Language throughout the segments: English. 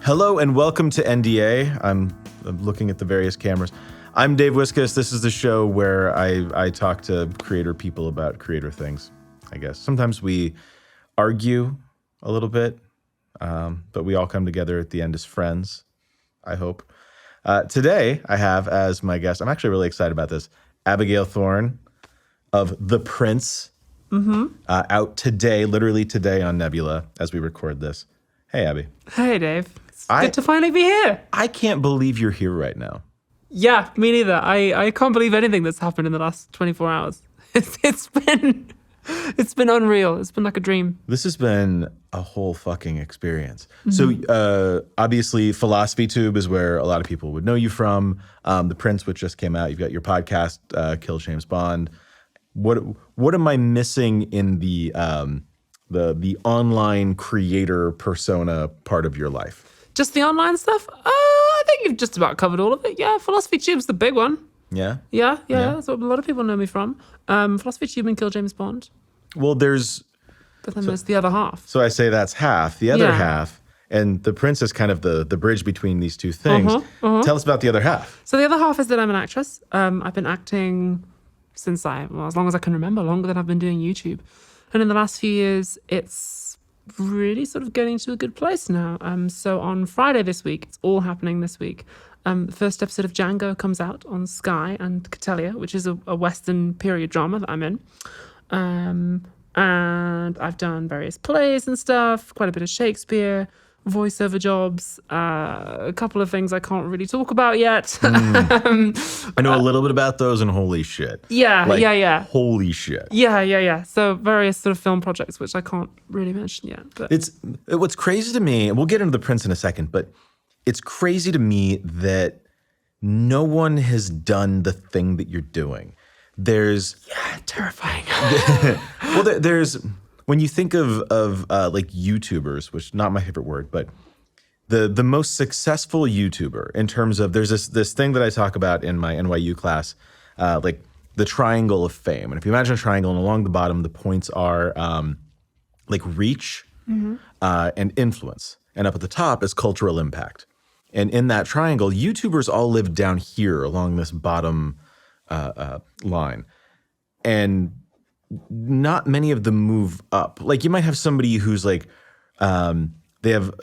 Hello and welcome to NDA. I'm looking at the various cameras. I'm Dave Wiskus. This is the show where I talk to creator people about creator things, I guess. Sometimes we argue a little bit, but we all come together at the end as friends, I hope. Today, I have as my guest, I'm actually really excited about this, Abigail Thorn of The Prince, out today, literally today on Nebula as we record this. Hey, Abby. Hey, Dave. It's good to finally be here. I can't believe you're here right now. Yeah, me neither. I can't believe anything that's happened in the last 24 hours. It's been unreal. It's been like a dream. This has been a whole fucking experience. So obviously Philosophy Tube is where a lot of people would know you from. The Prince, which just came out. You've got your podcast, Kill James Bond. What am I missing in the online creator persona part of your life? Just the online stuff? I think you've just about covered all of it. Yeah, Philosophy Tube's the big one. Yeah? Yeah. That's what a lot of people know me from. Philosophy Tube and Kill James Bond. Well, But then there's the other half. So I say that's half. The other half, and The Prince is kind of the bridge between these two things. Tell us about the other half. So the other half is that I'm an actress. I've been acting since as long as I can remember, longer than I've been doing YouTube. And in the last few years, it's really sort of getting to a good place now. So on Friday this week, it's all happening this week. The first episode of Django comes out on Sky and Catellia, which is a Western period drama that I'm in. And I've done various plays and stuff, quite a bit of Shakespeare, voiceover jobs, a couple of things I can't really talk about yet. I know a little bit about those, and holy shit. Yeah. Holy shit. Yeah. So various sort of film projects, which I can't really mention yet. But What's crazy to me, and we'll get into The Prince in a second, but it's crazy to me that no one has done the thing that you're doing. Terrifying. Well, there's when you think of like YouTubers, which not my favorite word, but the most successful YouTuber in terms of there's this thing that I talk about in my NYU class, like the triangle of fame. And if you imagine a triangle, and along the bottom the points are like reach and influence, and up at the top is cultural impact. And in that triangle, YouTubers all live down here along this bottom line, and not many of them move up. Like you might have somebody who's like, they have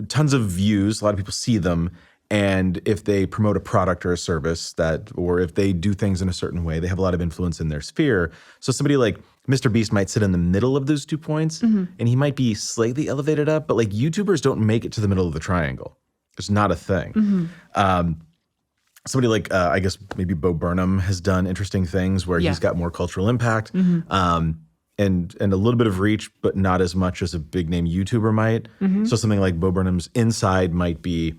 tons of views, a lot of people see them, and if they promote a product or a service or if they do things in a certain way, they have a lot of influence in their sphere. So somebody like Mr. Beast might sit in the middle of those 2 points, and he might be slightly elevated up, but like YouTubers don't make it to the middle of the triangle. It's not a thing. Somebody like, I guess maybe Bo Burnham has done interesting things where he's got more cultural impact and a little bit of reach, but not as much as a big name YouTuber might. So something like Bo Burnham's inside might be,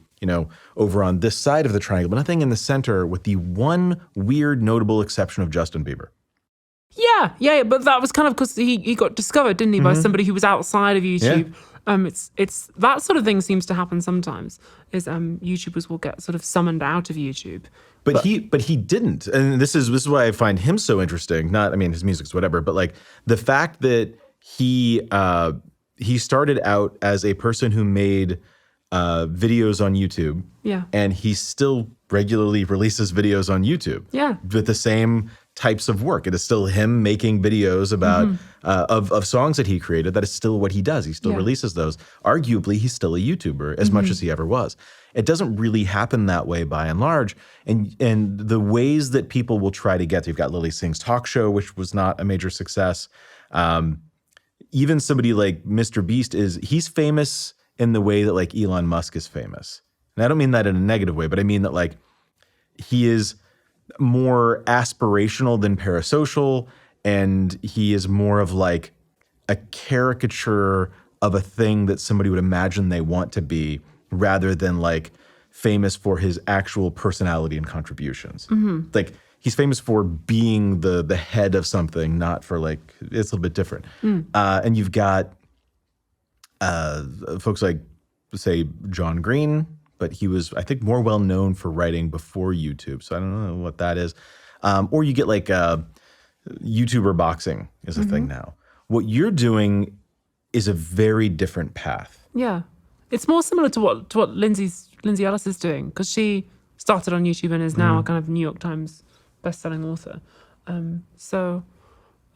over on this side of the triangle, but nothing in the center, with the one weird notable exception of Justin Bieber. Yeah, but that was kind of because he got discovered, didn't he, by somebody who was outside of YouTube. It's that sort of thing seems to happen sometimes. Is YouTubers will get sort of summoned out of YouTube. But he didn't, and this is why I find him so interesting. His music's whatever, but like the fact that he started out as a person who made videos on YouTube. Yeah, and he still regularly releases videos on YouTube. Yeah, with the same types of work. It is still him making videos about of songs that he created. That is still what he does. He still releases those. Arguably, he's still a YouTuber as much as he ever was. It doesn't really happen that way by and large. And the ways that people will try to get to, you've got Lily Singh's talk show, which was not a major success. Even somebody like Mr. Beast he's famous in the way that like Elon Musk is famous. And I don't mean that in a negative way, but I mean that like he is more aspirational than parasocial, and he is more of like a caricature of a thing that somebody would imagine they want to be, rather than like famous for his actual personality and contributions. Like he's famous for being the head of something, not for like, it's a little bit different. And you've got folks like, say, John Green, but he was, I think, more well known for writing before YouTube. So I don't know what that is. Or you get like YouTuber boxing is a thing now. What you're doing is a very different path. Yeah. It's more similar to what Lindsay Ellis is doing, because she started on YouTube and is now a kind of New York Times best-selling author. So,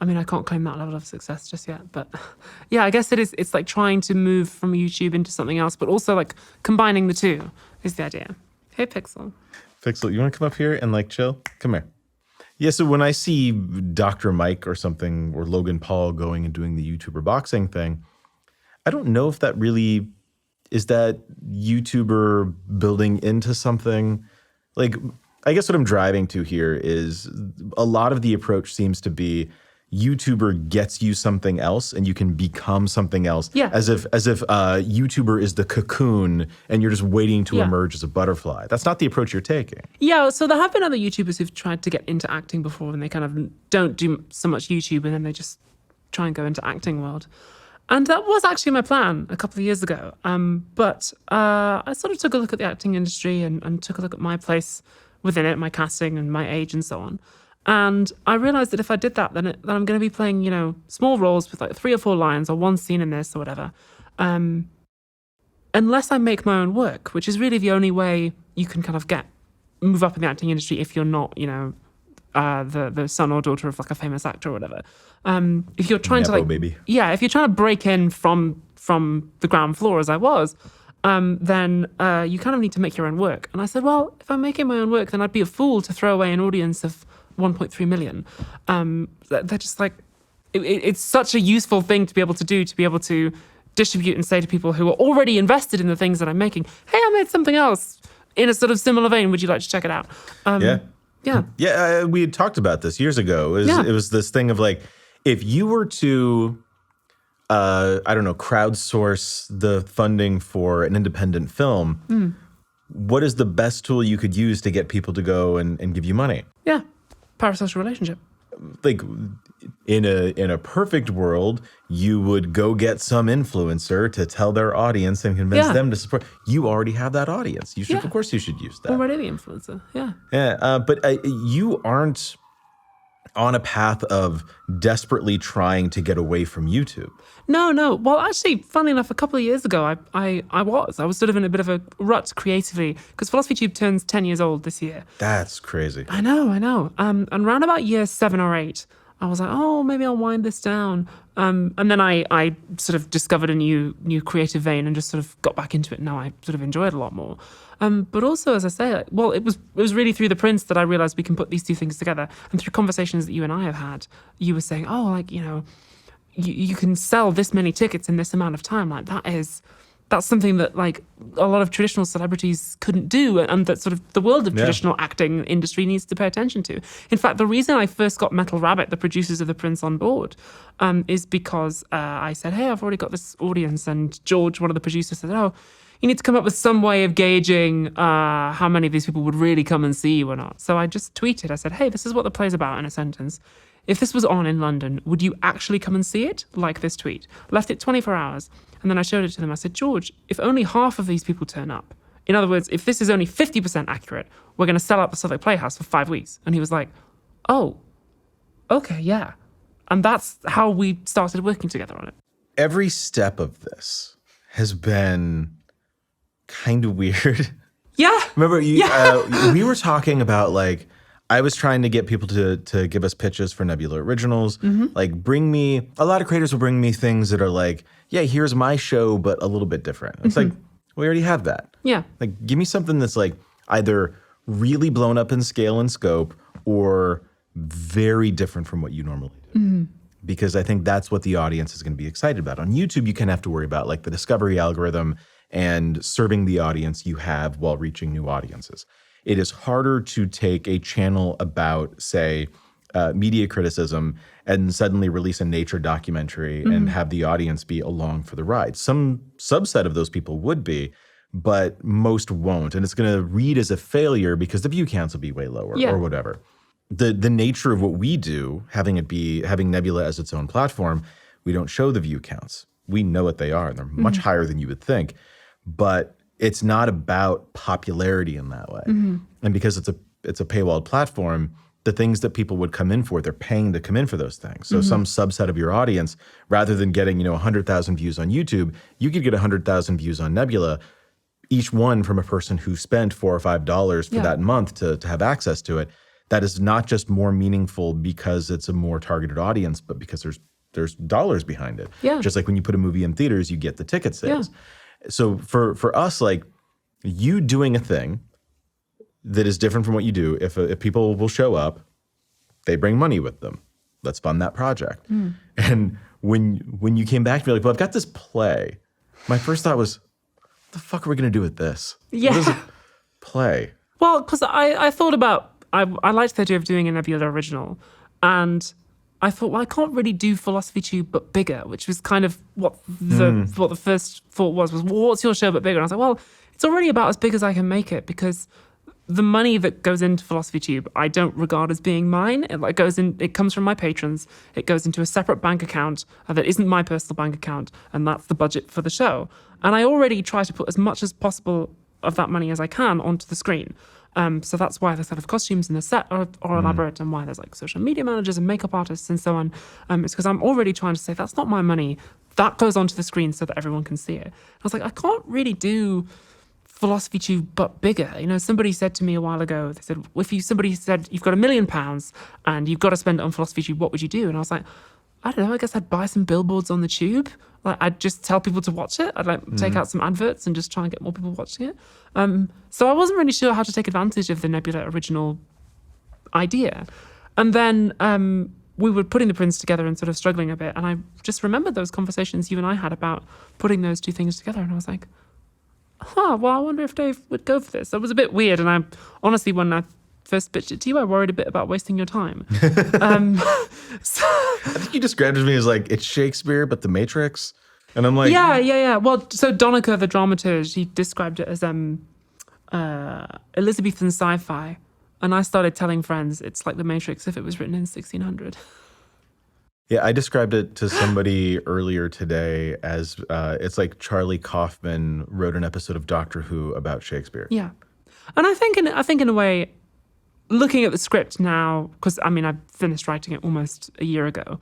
I mean, I can't claim that level of success just yet, but yeah, I guess it is. It's like trying to move from YouTube into something else, but also like combining the two is the idea. Hey, Pixel. Pixel, you want to come up here and like chill? Come here. Yeah, so when I see Dr. Mike or something, or Logan Paul going and doing the YouTuber boxing thing, I don't know if that really is that YouTuber building into something. Like, I guess what I'm driving to here is a lot of the approach seems to be YouTuber gets you something else and you can become something else. Yeah. As if YouTuber is the cocoon and you're just waiting to emerge as a butterfly. That's not the approach you're taking. Yeah, so there have been other YouTubers who've tried to get into acting before, and they kind of don't do so much YouTube, and then they just try and go into acting world. And that was actually my plan a couple of years ago. But I sort of took a look at the acting industry and took a look at my place within it, my casting and my age and so on. And I realized that if I did that, then I'm going to be playing, small roles with like 3 or 4 lines or one scene in this or whatever. Unless I make my own work, which is really the only way you can kind of move up in the acting industry if you're not, the son or daughter of like a famous actor or whatever. If you're trying Nepo to baby. if you're trying to break in from the ground floor as I was, then you kind of need to make your own work. And I said, well, if I'm making my own work, then I'd be a fool to throw away an audience of 1.3 million. They're just like, it's such a useful thing to be able to do, to be able to distribute and say to people who are already invested in the things that I'm making, hey, I made something else in a sort of similar vein. Would you like to check it out? Yeah. We had talked about this years ago. It was this thing of like, if you were to, crowdsource the funding for an independent film, what is the best tool you could use to get people to go and give you money? Yeah. Parasocial relationship. Like in a perfect world, you would go get some influencer to tell their audience and convince them to support. You already have that audience. You should, of course, you should use that. Already the influencer. Yeah. Yeah, but you aren't on a path of desperately trying to get away from YouTube. No. Well, actually, funnily enough, a couple of years ago, I was sort of in a bit of a rut creatively, because PhilosophyTube turns 10 years old this year. That's crazy. I know. And around about year 7 or 8, I was like, oh, maybe I'll wind this down. And then I sort of discovered a new creative vein and just sort of got back into it. Now I sort of enjoy it a lot more. But also, as I say, it was really through the Prince that I realized we can put these two things together. And through conversations that you and I have had, you were saying, oh, like, you can sell this many tickets in this amount of time. Like that's something that like a lot of traditional celebrities couldn't do, and that sort of the world of traditional acting industry needs to pay attention to. In fact, the reason I first got Metal Rabbit, the producers of The Prince, on board is because I said, hey, I've already got this audience, and George, one of the producers, said, oh, you need to come up with some way of gauging how many of these people would really come and see you or not. So I just tweeted, I said, hey, this is what the play's about in a sentence. If this was on in London, would you actually come and see it? Like this tweet. Left it 24 hours. And then I showed it to them. I said, George, if only half of these people turn up, in other words, if this is only 50% accurate, we're going to sell out the Southwark Playhouse for 5 weeks. And he was like, oh, okay, yeah. And that's how we started working together on it. Every step of this has been kind of weird. Yeah. Remember, we were talking about like, I was trying to get people to give us pitches for Nebula Originals. Like, bring me, a lot of creators will bring me things that are like, yeah, here's my show, but a little bit different. It's like, we already have that. Yeah. Like, give me something that's like either really blown up in scale and scope or very different from what you normally do. Because I think that's what the audience is going to be excited about. On YouTube, you kind of have to worry about like the discovery algorithm and serving the audience you have while reaching new audiences. It is harder to take a channel about, say, media criticism and suddenly release a nature documentary and have the audience be along for the ride. Some subset of those people would be, but most won't. And it's going to read as a failure because the view counts will be way lower or whatever. The nature of what we do, having Nebula as its own platform, we don't show the view counts. We know what they are, and they're much higher than you would think. But it's not about popularity in that way. And because it's a paywalled platform, the things that people would come in for, they're paying to come in for those things. So some subset of your audience, rather than getting, 100,000 views on YouTube, you could get 100,000 views on Nebula, each one from a person who spent $4 or $5 for that month to have access to it. That is not just more meaningful because it's a more targeted audience, but because there's dollars behind it. Yeah. Just like when you put a movie in theaters, you get the ticket sales. Yeah. So for us, like, you doing a thing that is different from what you do, if people will show up, they bring money with them. Let's fund that project. And when you came back to me like, well, I've got this play, my first thought was, what the fuck are we going to do with this? Yeah. What is a play? Well, because I thought about, I liked the idea of doing a Nebula original, and I thought, well, I can't really do Philosophy Tube but bigger, which was kind of what the first thought was, well, what's your show but bigger? And I was like, well, it's already about as big as I can make it, because the money that goes into Philosophy Tube, I don't regard as being mine. It comes from my patrons. It goes into a separate bank account that isn't my personal bank account, and that's the budget for the show. And I already try to put as much as possible of that money as I can onto the screen. So that's why the sort of costumes and the set are elaborate, and why there's like social media managers and makeup artists and so on. It's because I'm already trying to say, that's not my money. That goes onto the screen so that everyone can see it. I was like, I can't really do Philosophy Tube but bigger. Somebody said to me a while ago, they said, somebody said you've got £1 million and you've got to spend it on Philosophy Tube, what would you do? And I was like, I don't know, I guess I'd buy some billboards on the tube. Like, I'd just tell people to watch it. I'd take out some adverts and just try and get more people watching it. So I wasn't really sure how to take advantage of the Nebula original idea. And then we were putting the prints together and sort of struggling a bit. And I just remembered those conversations you and I had about putting those two things together. And I was like, well, I wonder if Dave would go for this. It was a bit weird. And I honestly, when I first pitched it to you, I worried a bit about wasting your time. I think you described it to me as like, it's Shakespeare, but the Matrix. And I'm like... Yeah. Well, so Donica, the dramaturge, he described it as Elizabethan sci-fi. And I started telling friends it's like the Matrix if it was written in 1600. Yeah, I described it to somebody earlier today as it's like Charlie Kaufman wrote an episode of Doctor Who about Shakespeare. Yeah. And I think in a way, looking at the script now, because I finished writing it almost a year ago.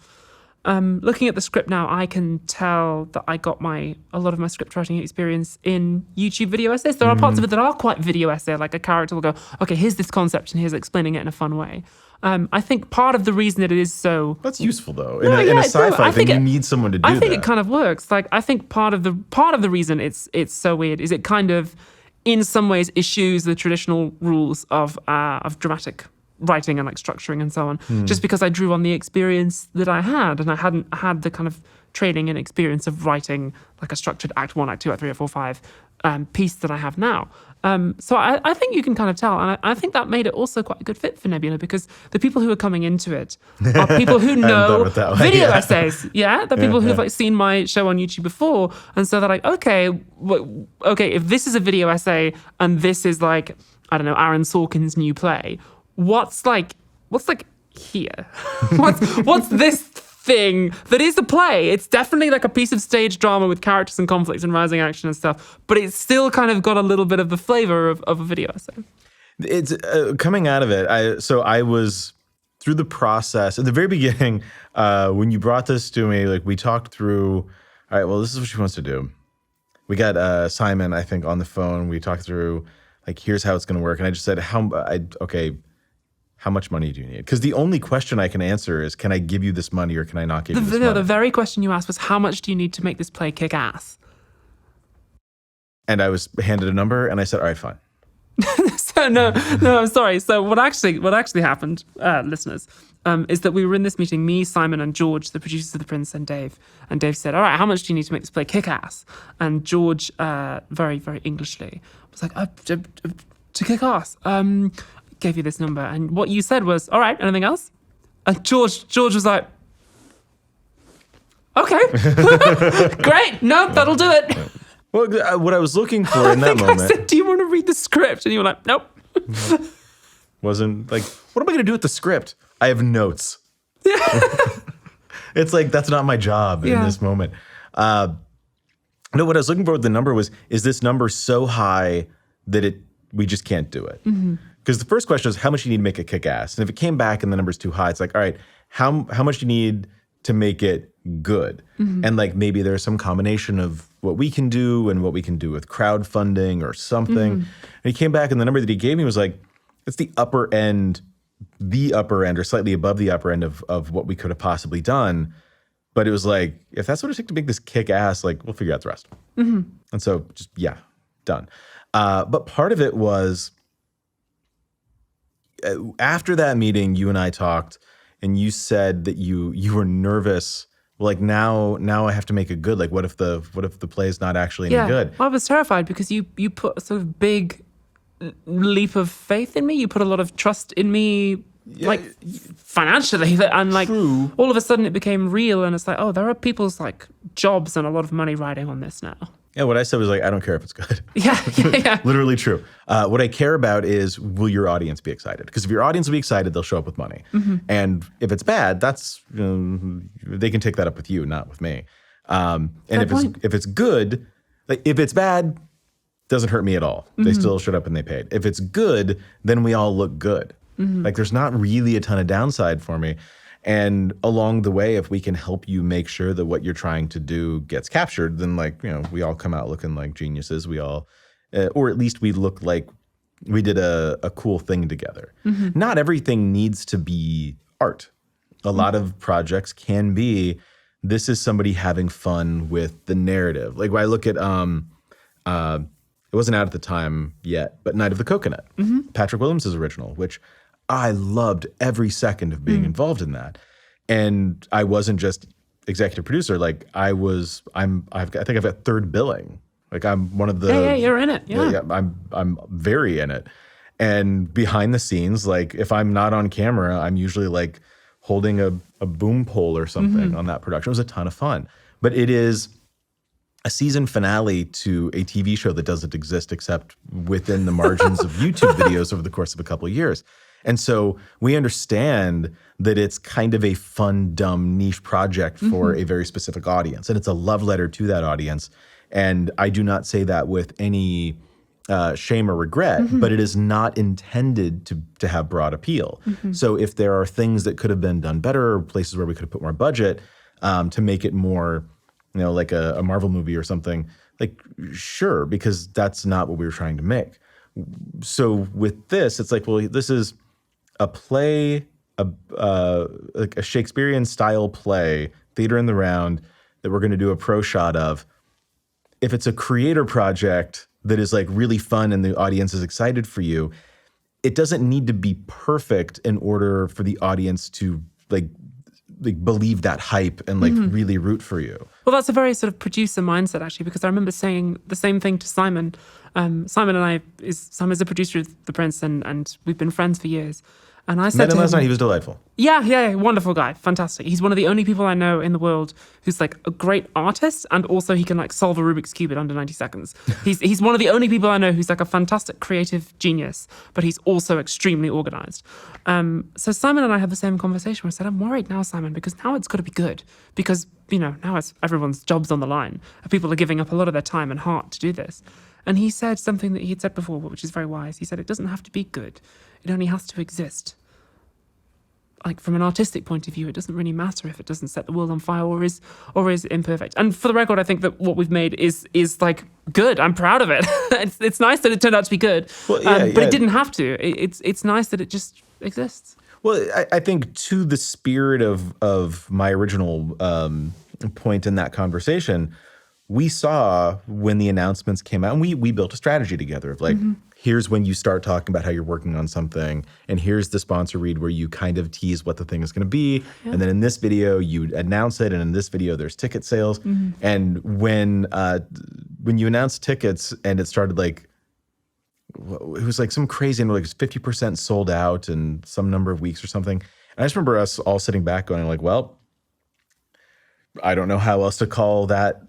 Looking at the script now, I can tell that I got a lot of my script writing experience in YouTube video essays. There are parts of it that are quite video essay, like a character will go, okay, here's this concept and here's explaining it in a fun way. I think part of the reason that it is so... That's useful though. In a sci-fi thing, you need someone to do that. I think it kind of works. Like, I think part of the reason it's so weird is it kind of, in some ways, eschews the traditional rules of dramatic writing and like structuring and so on, just because I drew on the experience that I had, and I hadn't had the kind of training and experience of writing like a structured act 1, act 2, act 3, act 4, 5 piece that I have now. So I think you can kind of tell, and I think that made it also quite a good fit for Nebula, because the people who are coming into it are people who know video essays. Yeah, the people who've like seen my show on YouTube before, and so they're like, okay, if this is a video essay and this is like, I don't know, Aaron Sorkin's new play, what's here? what's this thing that is a play? It's definitely like a piece of stage drama with characters and conflicts and rising action and stuff, but it's still kind of got a little bit of the flavor of a video essay. It's coming out of it. I was through the process at the very beginning when you brought this to me. Like, we talked through. All right, well, this is what she wants to do. We got Simon, I think, on the phone. We talked through like, here's how it's going to work, and I just said, how much money do you need? Because the only question I can answer is, can I give you this money or can I not give you this money? The very question you asked was, how much do you need to make this play kick ass? And I was handed a number and I said, all right, fine. So no, I'm sorry. So what actually happened, listeners, is that we were in this meeting, me, Simon, and George, the producers of The Prince, and Dave. And Dave said, all right, how much do you need to make this play kick ass? And George, very, very Englishly, was like, to kick ass. Gave you this number, and what you said was, all right, anything else? And George was like, okay, great, no, that'll do it. Well, what I was looking for in that moment, I said, do you want to read the script? And you were like, nope. Wasn't like, what am I going to do with the script? I have notes. It's like, that's not my job in this moment. No, what I was looking for with the number was, is this number so high that it we just can't do it. Because the first question is how much you need to make it kick ass. And if it came back and the number's too high, it's like, all right, how much do you need to make it good? And like maybe there's some combination of what we can do and what we can do with crowdfunding or something. And he came back and the number that he gave me was like, it's the upper end or slightly above the upper end of what we could have possibly done. But it was like, if that's what it takes to make this kick ass, like we'll figure out the rest. And so just, done. But part of it was after that meeting, you and I talked and you said that you were nervous. Like now I have to make it good. Like what if the play is not actually any good? I was terrified because you put a sort of big leap of faith in me. You put a lot of trust in me, like financially, and like all of a sudden it became real. And it's like, oh, there are people's like jobs and a lot of money riding on this now. Yeah, what I said was like, I don't care if it's good. Yeah. Literally true. What I care about is, will your audience be excited? Because if your audience will be excited, they'll show up with money. And if it's bad, that's they can take that up with you, not with me. And if it's good, like if it's bad, doesn't hurt me at all. They still showed up and they paid. If it's good, then we all look good. Like there's not really a ton of downside for me. And along the way, if we can help you make sure that what you're trying to do gets captured, then like, we all come out looking like geniuses. We all, or at least we look like we did a cool thing together. Not everything needs to be art. A lot of projects can be, this is somebody having fun with the narrative. Like when I look at, it wasn't out at the time yet, but Night of the Coconut, Patrick Williams' original, which I loved every second of being involved in that. And I wasn't just executive producer. Like I think I've got third billing. Like I'm one of the... Yeah, you're in it. Yeah. I'm very in it. And behind the scenes, like if I'm not on camera, I'm usually like holding a boom pole or something on that production. It was a ton of fun. But it is a season finale to a TV show that doesn't exist except within the margins of YouTube videos over the course of a couple of years. And so we understand that it's kind of a fun, dumb, niche project for a very specific audience. And it's a love letter to that audience. And I do not say that with any shame or regret, but it is not intended to have broad appeal. So if there are things that could have been done better, or places where we could have put more budget to make it more, like a Marvel movie or something, like sure, because that's not what we were trying to make. So with this, it's like, well, this is a play, like a Shakespearean style play, theater in the round, that we're going to do a pro shot of. If it's a creator project that is like really fun and the audience is excited for you, it doesn't need to be perfect in order for the audience to like believe that hype and like really root for you. Well, that's a very sort of producer mindset actually, because I remember saying the same thing to Simon. Simon is a producer of The Prince and we've been friends for years. And I said Met him to him, last night. He was delightful. Yeah, wonderful guy, fantastic. He's one of the only people I know in the world who's like a great artist, and also he can like solve a Rubik's Cube in under 90 seconds. He's one of the only people I know who's like a fantastic creative genius, but he's also extremely organized. So Simon and I had the same conversation where I said, I'm worried now, Simon, because now it's got to be good, because now it's everyone's job's on the line. People are giving up a lot of their time and heart to do this. And he said something that he'd said before, which is very wise. He said, it doesn't have to be good. It only has to exist. Like from an artistic point of view, it doesn't really matter if it doesn't set the world on fire or is imperfect. And for the record, I think that what we've made is like good. I'm proud of it. It's nice that it turned out to be good, but it didn't have to. It's nice that it just exists. Well, I think to the spirit of my original point in that conversation, we saw when the announcements came out, and we built a strategy together of like, here's when you start talking about how you're working on something, and here's the sponsor read where you kind of tease what the thing is going to be, and then in this video you announce it, and in this video there's ticket sales, and when you announce tickets and it started like, it was like some crazy number, like 50% sold out in some number of weeks or something, and I just remember us all sitting back going like, well, I don't know how else to call that.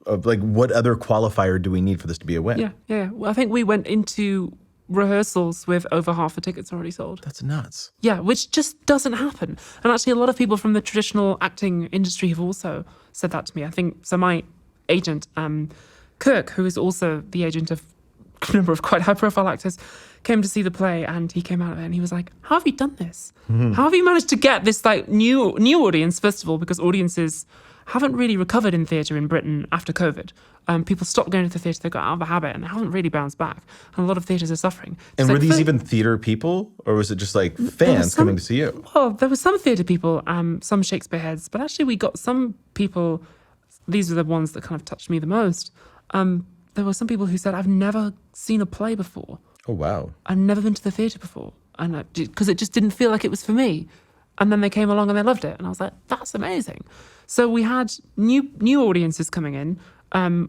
Like, what other qualifier do we need for this to be a win? Yeah. Well, I think we went into rehearsals with over half the tickets already sold. That's nuts. Yeah, which just doesn't happen. And actually, a lot of people from the traditional acting industry have also said that to me. I think, so my agent, Kirk, who is also the agent of number of quite high-profile actors came to see the play, and he came out of it and he was like, how have you done this? How have you managed to get this like new audience, first of all, because audiences haven't really recovered in theatre in Britain after COVID. People stopped going to the theatre, they got out of the habit, and they haven't really bounced back. And a lot of theatres are suffering. And were these even theatre people, or was it just like fans coming to see you? Well, there were some theatre people, some Shakespeare heads, but actually we got some people, these are the ones that kind of touched me the most. There were some people who said, I've never seen a play before. Oh, wow. I've never been to the theatre before. And because it just didn't feel like it was for me. And then they came along and they loved it. And I was like, that's amazing. So we had new audiences coming in,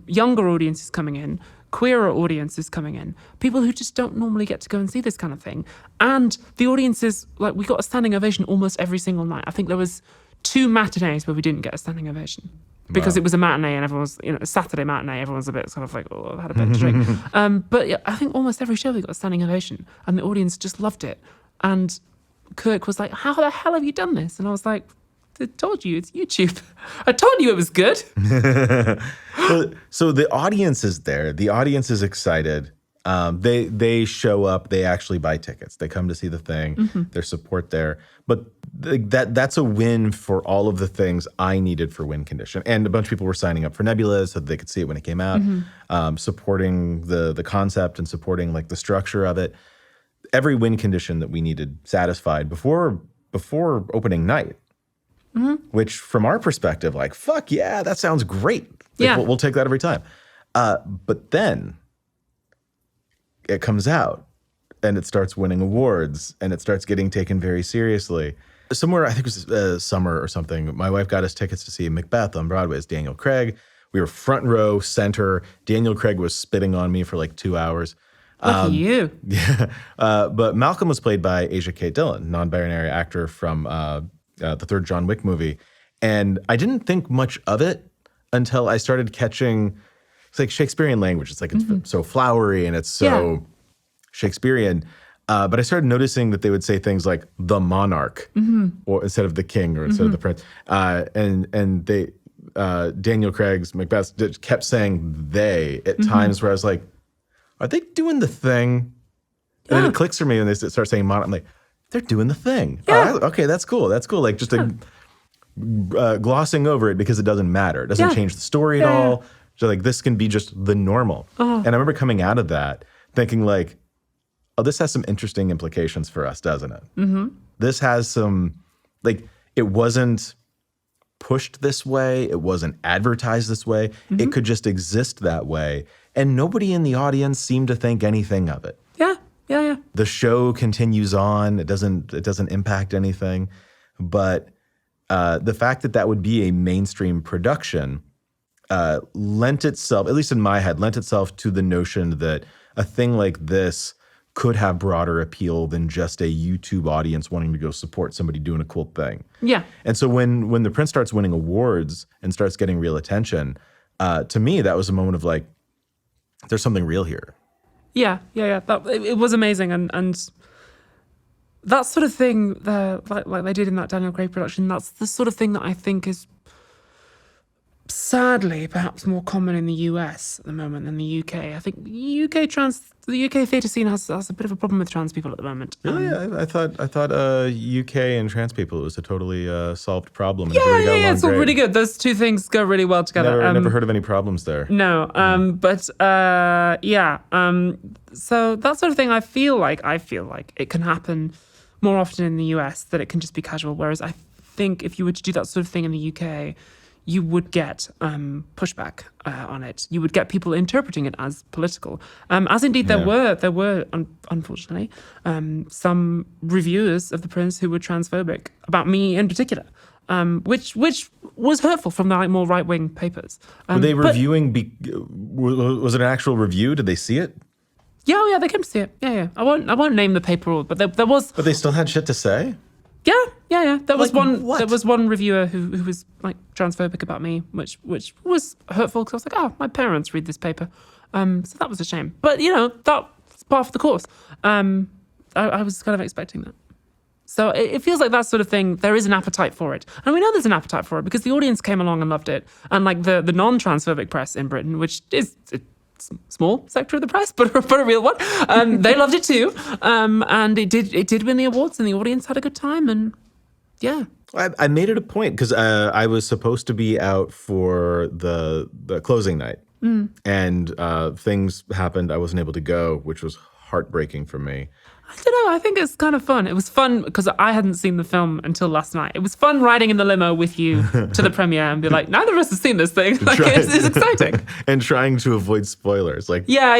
younger audiences coming in, queerer audiences coming in, people who just don't normally get to go and see this kind of thing. And the audiences, like, we got a standing ovation almost every single night. I think there was 2 matinees where we didn't get a standing ovation. Because it was a matinee and everyone was, a Saturday matinee, everyone's a bit sort of like, oh, I've had a bit to drink. But yeah, I think almost every show we got a standing ovation and the audience just loved it. And Kirk was like, how the hell have you done this? And I was like, I told you, it's YouTube. I told you it was good. So the audience is there. The audience is excited. They show up. They actually buy tickets. They come to see the thing. There's support there. But that's a win for all of the things I needed for win condition. And a bunch of people were signing up for Nebula so that they could see it when it came out, supporting the concept and supporting like the structure of it. Every win condition that we needed satisfied before opening night. Which from our perspective, like, fuck yeah, that sounds great. Like, we'll take that every time. But then it comes out and it starts winning awards and it starts getting taken very seriously. Somewhere, I think it was summer or something, my wife got us tickets to see Macbeth on Broadway as Daniel Craig. We were front row, center. Daniel Craig was spitting on me for like 2 hours. Lucky you. Yeah. But Malcolm was played by Asia Kate Dillon, non-binary actor from the third John Wick movie. And I didn't think much of it until I started catching, it's like Shakespearean language. It's like, it's so flowery and it's so Shakespearean. But I started noticing that they would say things like the monarch or instead of the king or instead of the prince. And they, Daniel Craig's Macbeth kept saying they at times where I was like, are they doing the thing? And then it clicks for me when they start saying monarch. I'm like, they're doing the thing. Yeah. Okay, that's cool. That's cool. Like just glossing over it because it doesn't matter. It doesn't change the story at all. So like this can be just the normal. And I remember coming out of that thinking like, oh, this has some interesting implications for us, doesn't it? This has some, like, it wasn't pushed this way. It wasn't advertised this way. It could just exist that way. And nobody in the audience seemed to think anything of it. Yeah. The show continues on. It doesn't impact anything. But the fact that would be a mainstream production lent itself, at least in my head, lent itself to the notion that a thing like this could have broader appeal than just a YouTube audience wanting to go support somebody doing a cool thing. Yeah. And so when the Prince starts winning awards and starts getting real attention, to me, that was a moment of like, there's something real here. Yeah. It was amazing. And that sort of thing, like they did in that Daniel Craig production, that's the sort of thing that I think is sadly perhaps more common in the US at the moment than the UK. I think the UK theatre scene has a bit of a problem with trans people at the moment. Really? I thought UK and trans people, it was a totally solved problem. And Yeah, it's all really good. Those two things go really well together. Never heard of any problems there. No, but so that sort of thing, I feel like it can happen more often in the US, that it can just be casual. Whereas I think if you were to do that sort of thing in the UK, you would get pushback on it. You would get people interpreting it as political, as indeed there were unfortunately some reviewers of The Prince who were transphobic about me in particular, which was hurtful from the more right wing papers. Were they reviewing? Was it an actual review? Did they see it? Yeah, they came to see it. Yeah. I won't name the paper, but there was. But they still had shit to say. Yeah. There was What? There was one reviewer who was like transphobic about me, which was hurtful because I was like, oh, my parents read this paper, so that was a shame. But that's part of the course. I was kind of expecting that. So it feels like that sort of thing. There is an appetite for it, and we know there's an appetite for it because the audience came along and loved it, and like the non-transphobic press in Britain, which is small sector of the press, but a real one. They loved it too, and it did win the awards, and the audience had a good time, and yeah. I made it a point because I was supposed to be out for the closing night, and things happened. I wasn't able to go, which was heartbreaking for me. I don't know. I think it's kind of fun. It was fun because I hadn't seen the film until last night. It was fun riding in the limo with you to the premiere and be like, neither of us has seen this thing. Like, it's exciting. And trying to avoid spoilers. Like, yeah.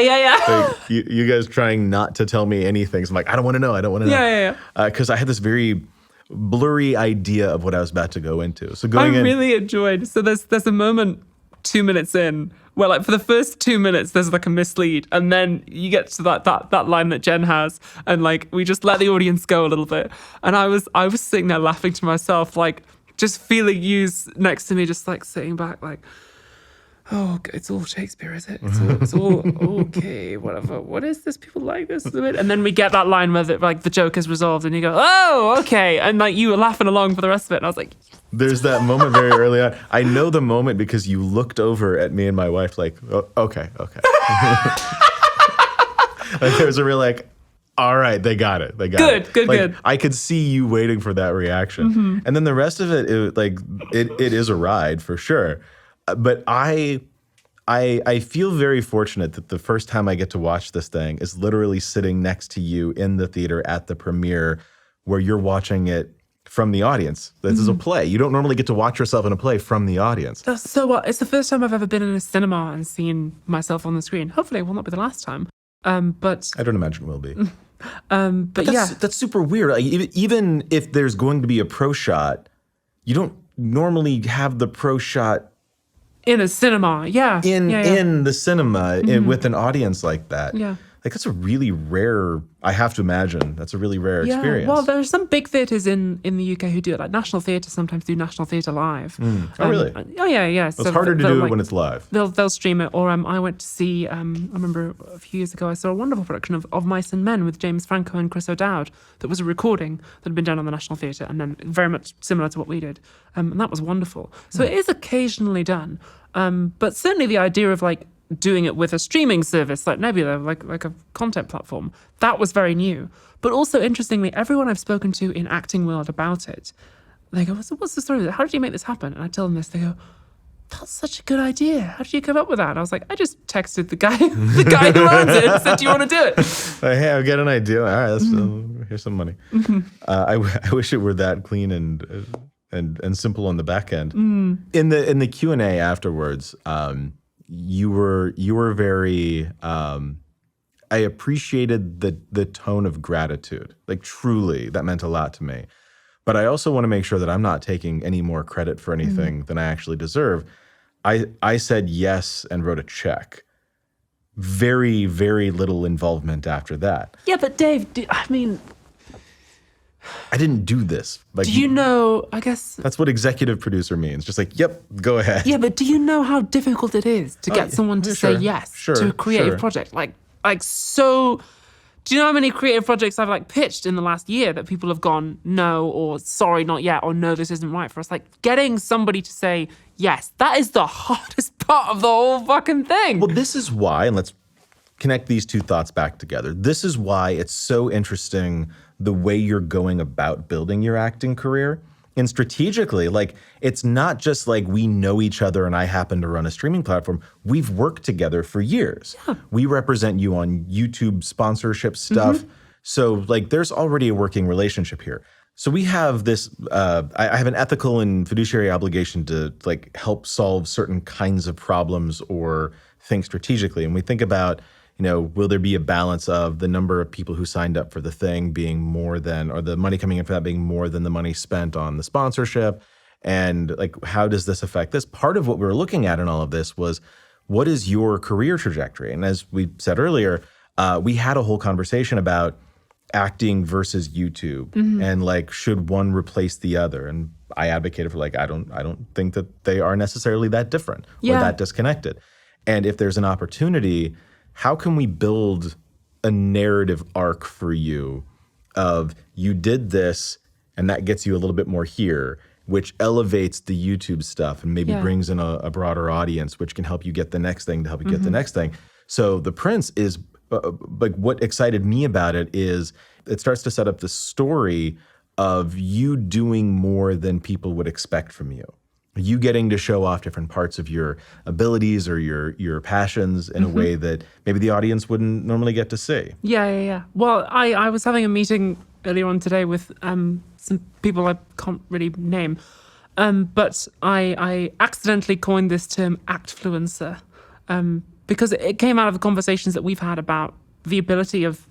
Like, you guys trying not to tell me anything. So I'm like, I don't want to know. Yeah. Because I had this very blurry idea of what I was about to go into. So I really enjoyed. So there's a moment 2 minutes in where, like, for the first 2 minutes there's like a mislead, and then you get to that line that Jen has, and like we just let the audience go a little bit. And I was sitting there laughing to myself, like just feeling you next to me, just like sitting back, like, oh, it's all Shakespeare, is it? It's all okay, whatever. What is this? People like this? And then we get that line where the joke is resolved, and you go, oh, okay. And like you were laughing along for the rest of it. And I was like, yes. There's that moment very early on. I know the moment because you looked over at me and my wife like, oh, okay. Like there was a real like, all right, they got it. Good. I could see you waiting for that reaction. And then the rest of it is a ride for sure. But I feel very fortunate that the first time I get to watch this thing is literally sitting next to you in the theater at the premiere, where you're watching it from the audience. This is a play. You don't normally get to watch yourself in a play from the audience. So it's the first time I've ever been in a cinema and seen myself on the screen. Hopefully it will not be the last time. But I don't imagine it will be. But that's super weird. Like, even if there's going to be a pro shot, you don't normally have the pro shot in a cinema, in the cinema with an audience like that. Yeah. Like that's a really rare, I have to imagine, that's a really rare experience. Well, there are some big theatres in the UK who do it. Like National Theatre sometimes do National Theatre Live. Oh, really? Oh, yeah. Well, it's harder to do it when it's live. They'll stream it. Or I went to see, I remember a few years ago, I saw a wonderful production of Mice and Men with James Franco and Chris O'Dowd that was a recording that had been done on the National Theatre, and then very much similar to what we did. And that was wonderful. So it is occasionally done. But certainly the idea of like doing it with a streaming service like Nebula, like a content platform, that was very new. But also interestingly, everyone I've spoken to in acting world about it, they go, what's the story? How did you make this happen? And I tell them this, they go, that's such a good idea. How did you come up with that? And I was like, I just texted the guy who runs it and said, do you want to do it? Hey, I've got an idea. All right, here's some money. I wish it were that clean and simple on the back end. In the Q&A afterwards, you were very I appreciated the tone of gratitude. Like truly, that meant a lot to me. But I also want to make sure that I'm not taking any more credit for anything than I actually deserve. I said yes and wrote a check. Very, very little involvement after that. Yeah, but Dave, I didn't do this. Like, do you know, I guess... That's what executive producer means. Just like, yep, go ahead. Yeah, but do you know how difficult it is to get someone to say yes to a creative project? Like so... Do you know how many creative projects I've like pitched in the last year that people have gone, no, or sorry, not yet, or no, this isn't right for us? Like getting somebody to say yes, that is the hardest part of the whole fucking thing. Well, this is why, and let's connect these two thoughts back together. This is why it's so interesting the way you're going about building your acting career. And strategically, like, it's not just like we know each other and I happen to run a streaming platform. We've worked together for years. Yeah. We represent you on YouTube sponsorship stuff. So, like, there's already a working relationship here. So we have this, I have an ethical and fiduciary obligation to, like, help solve certain kinds of problems or think strategically. And we think about, you know, will there be a balance of the number of people who signed up for the thing being more than, or the money coming in for that being more than the money spent on the sponsorship? And like, how does this affect this? Part of what we were looking at in all of this was, what is your career trajectory? And as we said earlier, we had a whole conversation about acting versus YouTube and like, should one replace the other? And I advocated for like, I don't think that they are necessarily that different or that disconnected. And if there's an opportunity, how can we build a narrative arc for you of you did this and that gets you a little bit more here, which elevates the YouTube stuff and maybe brings in a broader audience, which can help you get the next thing to help you get the next thing. So The Prince is like what excited me about it is it starts to set up the story of you doing more than people would expect from you. You getting to show off different parts of your abilities or your passions in a way that maybe the audience wouldn't normally get to see. Yeah. Well, I was having a meeting earlier on today with some people I can't really name, but I accidentally coined this term actfluencer because it came out of the conversations that we've had about the ability of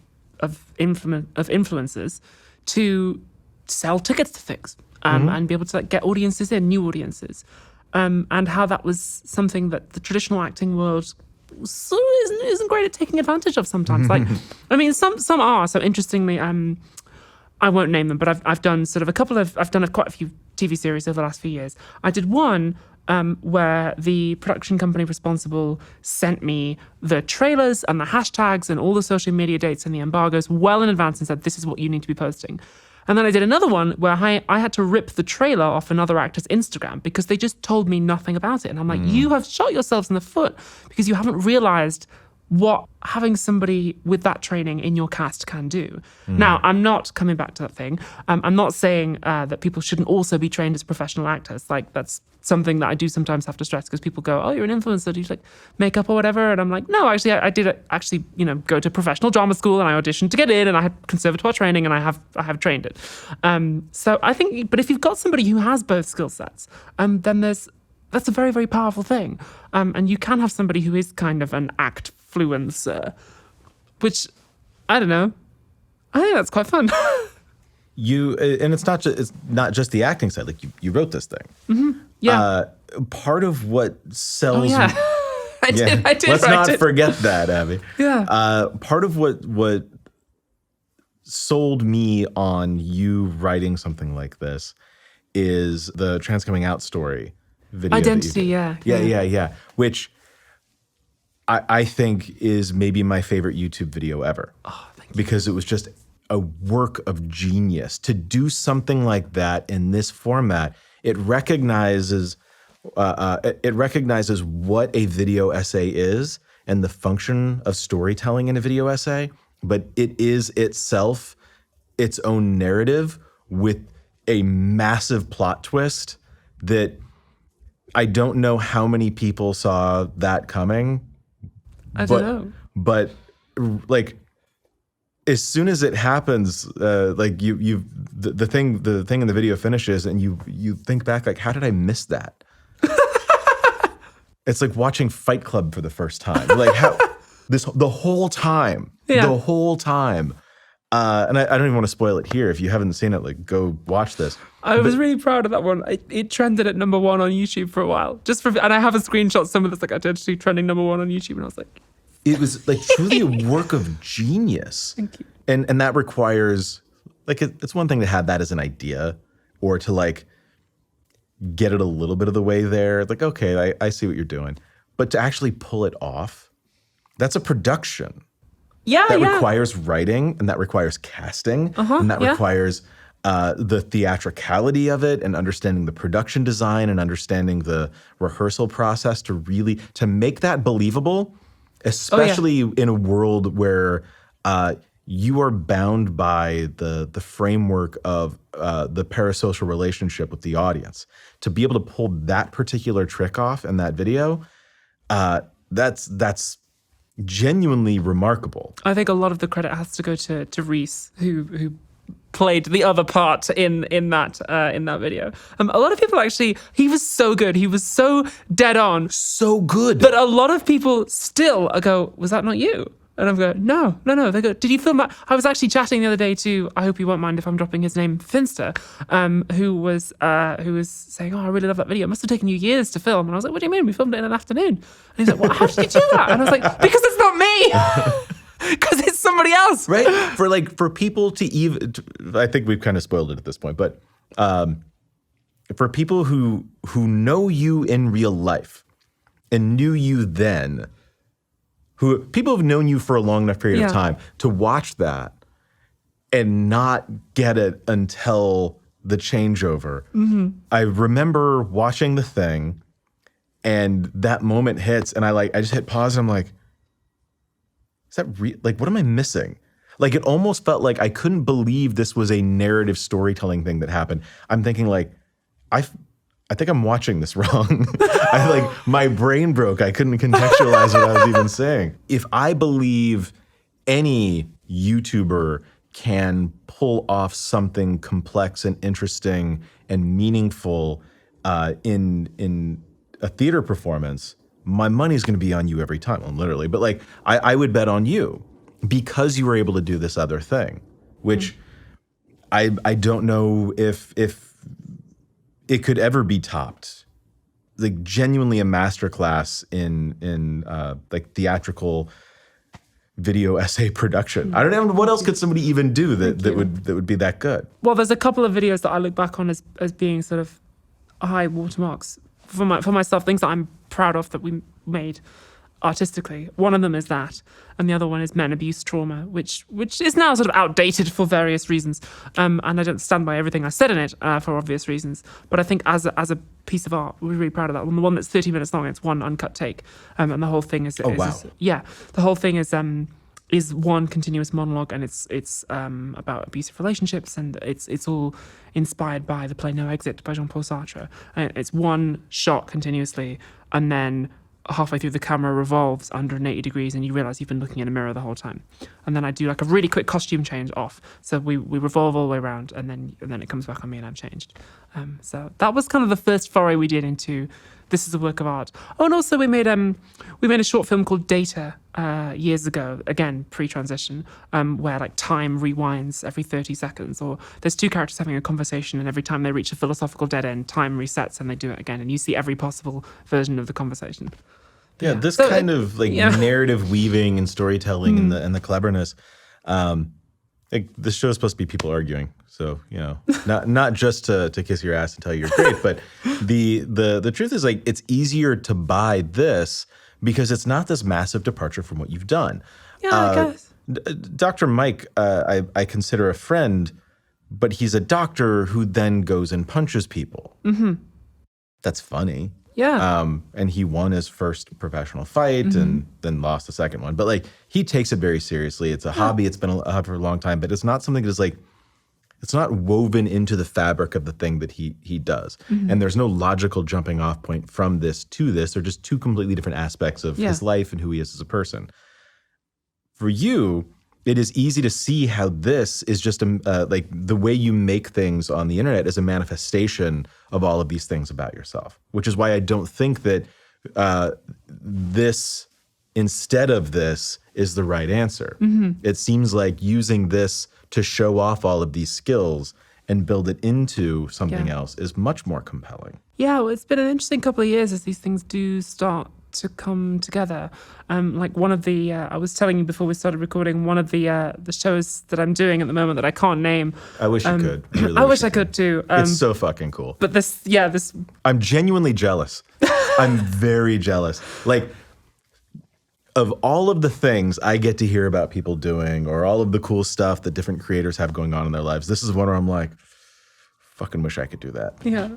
influencers to sell tickets to things and be able to get audiences in, new audiences, and how that was something that the traditional acting world isn't great at taking advantage of sometimes. Like, I mean, some are. So interestingly, I won't name them, but I've done sort of quite a few TV series over the last few years. I did one where the production company responsible sent me the trailers and the hashtags and all the social media dates and the embargoes well in advance and said, this is what you need to be posting. And then I did another one where I had to rip the trailer off another actor's Instagram because they just told me nothing about it. And I'm like, you have shot yourselves in the foot because you haven't realized what having somebody with that training in your cast can do. Now, I'm not coming back to that thing. I'm not saying that people shouldn't also be trained as professional actors. Like, that's something that I do sometimes have to stress because people go, oh, you're an influencer, do you like makeup or whatever? And I'm like, no, actually, I did actually, go to professional drama school and I auditioned to get in and I had conservatoire training and I have trained it. So I think, but if you've got somebody who has both skill sets, then that's a very, very powerful thing. And you can have somebody who is kind of an actfluencer, which, I don't know, I think that's quite fun. And it's not just the acting side. Like you wrote this thing. Yeah. Part of what sells. Oh, yeah. I did. Let's not forget that, Abby. Yeah. Part of what sold me on you writing something like this is the Trans Coming Out story video. Identity, Yeah. Which I think is maybe my favorite YouTube video ever. Oh, thank you. Because it was just a work of genius to do something like that in this format. It recognizes what a video essay is and the function of storytelling in a video essay, but it is itself its own narrative with a massive plot twist that I don't know how many people saw that coming. I don't know. But like, as soon as it happens, like the thing in the video finishes, and you think back, like, how did I miss that? It's like watching Fight Club for the first time. Like the whole time. And I don't even want to spoil it here. If you haven't seen it, like, go watch this. I was really proud of that one. It trended at #1 on YouTube for a while. And I have a screenshot, some of this like identity trending #1 on YouTube, and I was like, it was like truly a work of genius. Thank you. And that requires, like, it's one thing to have that as an idea or to like get it a little bit of the way there. Like, okay, I see what you're doing. But to actually pull it off, that's a production. That requires writing, and that requires casting, and that requires the theatricality of it, and understanding the production design, and understanding the rehearsal process to make that believable, especially in a world where you are bound by the framework of the parasocial relationship with the audience. To be able to pull that particular trick off in that video, that's genuinely remarkable. I think a lot of the credit has to go to Reese, who played the other part in that video. A lot of people actually, he was so good. He was so dead on. So good. But a lot of people still go, was that not you? And I'm going, no. They go, did you film that? I was actually chatting the other day to, I hope you won't mind if I'm dropping his name, Finster, who was saying, oh, I really love that video. It must have taken you years to film. And I was like, what do you mean? We filmed it in an afternoon. And he's like, well, how did you do that? And I was like, because it's not me. Because it's somebody else. Right? For people to even, I think we've kind of spoiled it at this point, but for people who know you in real life and knew you then, people have known you for a long enough period of time to watch that and not get it until the changeover. I remember watching the thing, and that moment hits, and I just hit pause, and I'm like, is that like, what am I missing? Like, it almost felt like I couldn't believe this was a narrative storytelling thing that happened. I'm thinking like, I think I'm watching this wrong. My brain broke. I couldn't contextualize what I was even saying. If I believe any YouTuber can pull off something complex and interesting and meaningful in a theater performance, my money's going to be on you every time, well, literally. But like, I would bet on you because you were able to do this other thing, which I don't know if it could ever be topped. Like, genuinely a masterclass in like theatrical video essay production. I don't know what else could somebody even do that would be that good. Well, there's a couple of videos that I look back on as being sort of high watermarks for myself, things that I'm proud of that we made artistically. One of them is that, and the other one is men abuse trauma, which is now sort of outdated for various reasons. And I don't stand by everything I said in it for obvious reasons. But I think as a piece of art, we're really proud of that. And the one that's 30 minutes long, it's one uncut take, and the whole thing is the whole thing is one continuous monologue, and it's about abusive relationships, and it's all inspired by the play No Exit by Jean-Paul Sartre. And it's one shot continuously, and then halfway through the camera revolves 180 degrees, and you realize you've been looking in a mirror the whole time. And then I do like a really quick costume change off, so we revolve all the way around, and then it comes back on me and I'm changed. So that was kind of the first foray we did into this is a work of art. Oh, and also we made a short film called Data years ago, again pre-transition, where like time rewinds every 30 seconds, or there's two characters having a conversation, and every time they reach a philosophical dead end, time resets and they do it again, and you see every possible version of the conversation. Yeah, this kind of like narrative weaving and storytelling and the cleverness. Like, this show is supposed to be people arguing, so not just to kiss your ass and tell you you're great, but the truth is, like, it's easier to buy this because it's not this massive departure from what you've done. Yeah, I guess. Dr. Mike, I consider a friend, but he's a doctor who then goes and punches people. Mm-hmm. That's funny. Yeah. And he won his first professional fight and then lost the second one. But like, he takes it very seriously. It's a hobby. It's been a for a long time, but it's not something that's like, it's not woven into the fabric of the thing that he does. Mm-hmm. And there's no logical jumping off point from this to this. They're just two completely different aspects of his life and who he is as a person. For you, it is easy to see how this is just like the way you make things on the internet is a manifestation of all of these things about yourself, which is why I don't think that this instead of this is the right answer. Mm-hmm. It seems like using this to show off all of these skills and build it into something else is much more compelling. Yeah, well, it's been an interesting couple of years as these things do start to come together. Like one of the, I was telling you before we started recording, one of the shows that I'm doing at the moment that I can't name. I wish you could. Really I wish I could too. It's so fucking cool. But this. I'm genuinely jealous. I'm very jealous. Like, of all of the things I get to hear about people doing, or all of the cool stuff that different creators have going on in their lives, this is one where I'm like, fucking wish I could do that. Yeah.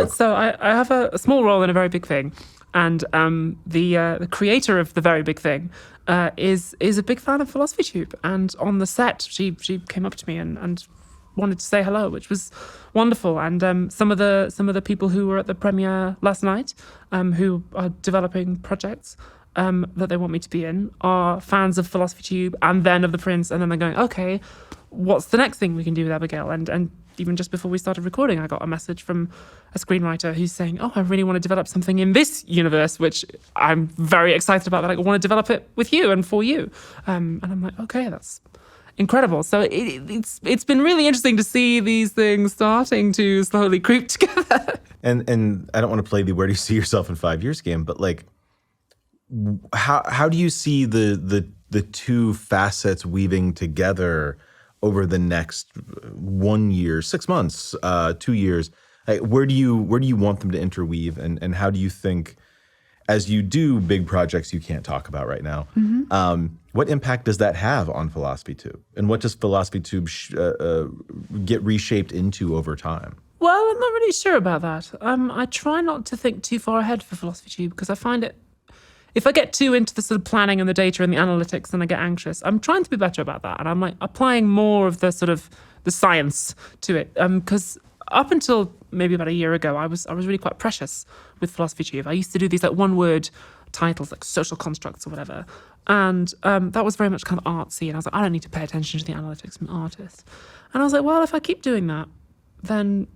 So I have a small role in a very big thing. And the creator of the very big thing is a big fan of Philosophy Tube. And on the set, she came up to me and wanted to say hello, which was wonderful. And some of the people who were at the premiere last night, who are developing projects that they want me to be in, are fans of Philosophy Tube and then of The Prince. And then they're going, okay, what's the next thing we can do with Abigail? And even just before we started recording, I got a message from a screenwriter who's saying, oh, I really want to develop something in this universe, which I'm very excited about, that I want to develop it with you and for you. And I'm like, okay, that's incredible. So it's been really interesting to see these things starting to slowly creep together. And I don't want to play the where do you see yourself in 5 years game, but like, how do you see the two facets weaving together over the next 1 year, 6 months, 2 years? Like, where do you want them to interweave, and how do you think, as you do big projects you can't talk about right now, what impact does that have on Philosophy Tube, and what does Philosophy Tube get reshaped into over time? Well, I'm not really sure about that. I try not to think too far ahead for Philosophy Tube because I find it if I get too into the sort of planning and the data and the analytics, then I get anxious. I'm trying to be better about that, and I'm like applying more of the sort of the science to it. Because up until maybe about a year ago, I was really quite precious with Philosophy Tube. I used to do these like one-word titles, like social constructs or whatever, and that was very much kind of artsy. And I was like, I don't need to pay attention to the analytics. I'm an artist. And I was like, well, if I keep doing that, then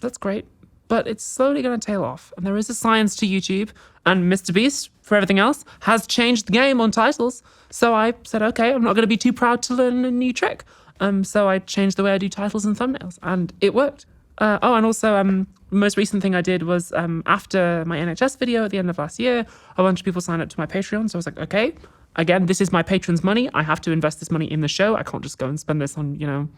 that's great. But it's slowly going to tail off. And there is a science to YouTube. And Mr. Beast, for everything else, has changed the game on titles. So I said, okay, I'm not going to be too proud to learn a new trick. So I changed the way I do titles and thumbnails. And it worked. And also, the most recent thing I did was after my NHS video at the end of last year, a bunch of people signed up to my Patreon. So I was like, okay, again, this is my patrons' money. I have to invest this money in the show. I can't just go and spend this on,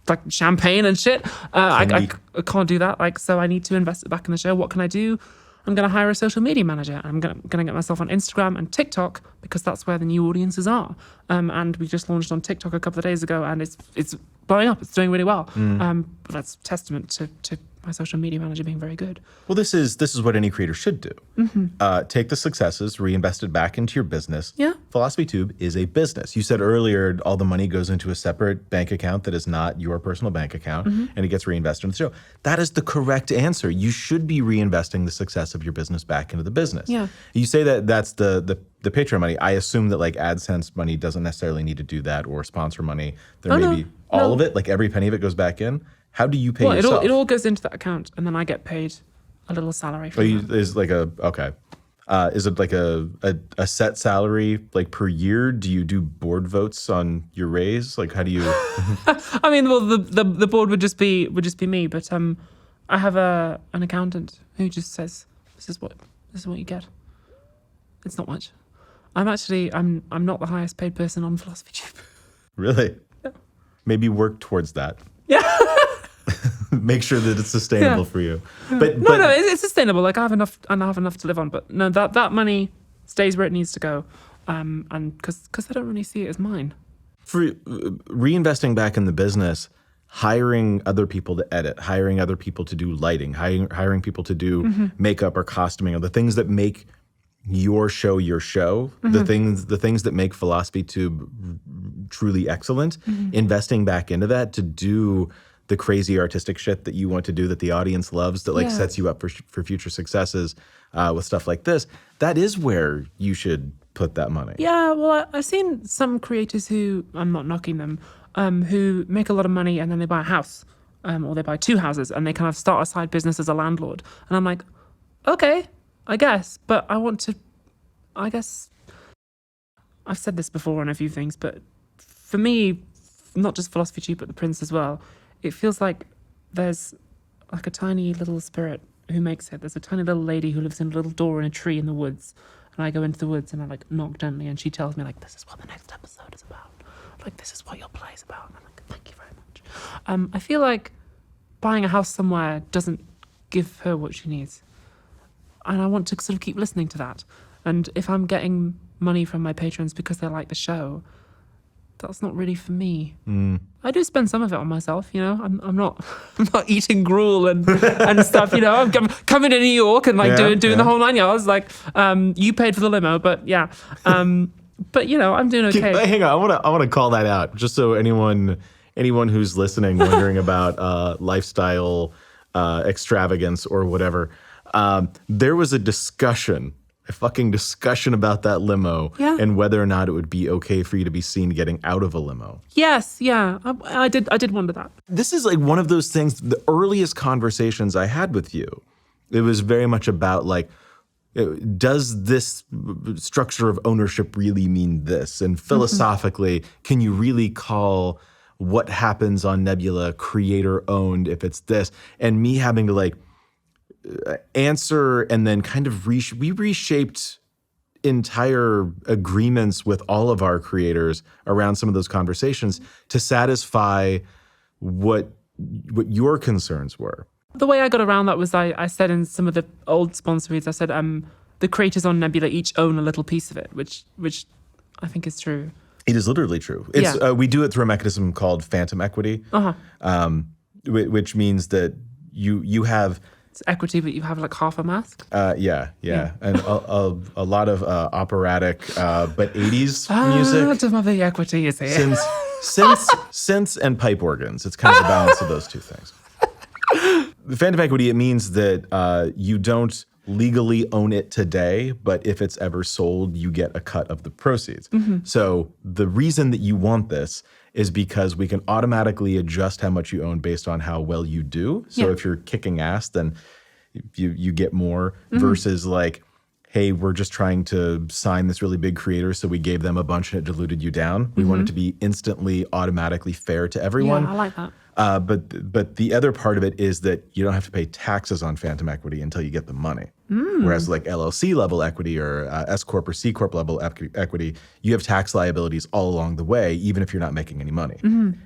like champagne and shit. I can't do that. Like, so I need to invest it back in the show. What can I do? I'm going to hire a social media manager. I'm going to get myself on Instagram and TikTok because that's where the new audiences are. And we just launched on TikTok a couple of days ago, and it's blowing up. It's doing really well. But that's testament to my social media manager being very good. Well, this is what any creator should do. Take the successes, reinvest it back into your business. Yeah. Philosophy Tube is a business. You said earlier all the money goes into a separate bank account that is not your personal bank account, and it gets reinvested in the show. That is the correct answer. You should be reinvesting the success of your business back into the business. Yeah. You say that that's the Patreon money. I assume that like AdSense money doesn't necessarily need to do that, or sponsor money. There may be all of it, like every penny of it goes back in. How do you pay yourself? It all goes into that account, and then I get paid a little salary from that. Is like is it like a set salary like per year? Do you do board votes on your raise? Like how do you? I mean, well, the board would just be me, but I have an accountant who just says this is what you get. It's not much. I'm not the highest paid person on Philosophy Tube. Really? Yeah. Maybe work towards that. Yeah. Make sure that it's sustainable for you. But no, it's sustainable. Like I have enough to live on. But no, that money stays where it needs to go, and because I don't really see it as mine. For reinvesting back in the business, hiring other people to edit, hiring other people to do lighting, hiring people to do makeup or costuming, or the things that make your show, the things that make Philosophy Tube truly excellent, investing back into that to do the crazy artistic shit that you want to do that the audience loves, that like sets you up for future successes with stuff like this. That is where you should put that money. Yeah, well, I've seen some creators who, I'm not knocking them, who make a lot of money and then they buy a house or they buy 2 houses and they kind of start a side business as a landlord. And I'm like, okay, I guess, but I guess I've said this before on a few things, but for me, not just Philosophy Tube, but The Prince as well, it feels like there's like a tiny little spirit who makes it. There's a tiny little lady who lives in a little door in a tree in the woods. And I go into the woods and I like knock gently and she tells me like, this is what the next episode is about. Like, this is what your play is about. And I'm like, thank you very much. I feel like buying a house somewhere doesn't give her what she needs. And I want to sort of keep listening to that. And if I'm getting money from my patrons because they like the show, that's not really for me. I do spend some of it on myself, I'm not eating gruel and stuff, I'm coming to New York and like doing the whole 9 yards. Like you paid for the limo, but yeah. But I'm doing okay. Hang on, I want to call that out just so anyone who's listening wondering about lifestyle extravagance or whatever. There was a fucking discussion about that limo and whether or not it would be okay for you to be seen getting out of a limo. Yes, yeah, I did wonder that. This is like one of those things, the earliest conversations I had with you, it was very much about like, does this structure of ownership really mean this? And philosophically, can you really call what happens on Nebula creator owned if it's this? And me having to like, answer and then kind of we reshaped entire agreements with all of our creators around some of those conversations to satisfy what your concerns were. The way I got around that was I said in some of the old sponsor reads, I said the creators on Nebula each own a little piece of it, which I think is true. It is literally true. It's we do it through a mechanism called phantom equity, which means that you have It's equity, but you have like half a mask. Yeah. And a lot of operatic, but 80s music. Out of my big equity is here. Synths and pipe organs. It's kind of the balance of those two things. The phantom equity, it means that you don't legally own it today, but if it's ever sold, you get a cut of the proceeds. So the reason that you want this is because we can automatically adjust how much you own based on how well you do. So if you're kicking ass, then you get more versus like, hey, we're just trying to sign this really big creator, so we gave them a bunch and it diluted you down. We want it to be instantly, automatically fair to everyone. Yeah, I like that. But the other part of it is that you don't have to pay taxes on phantom equity until you get the money. Whereas like LLC level equity or S Corp or C Corp level equity, you have tax liabilities all along the way, even if you're not making any money.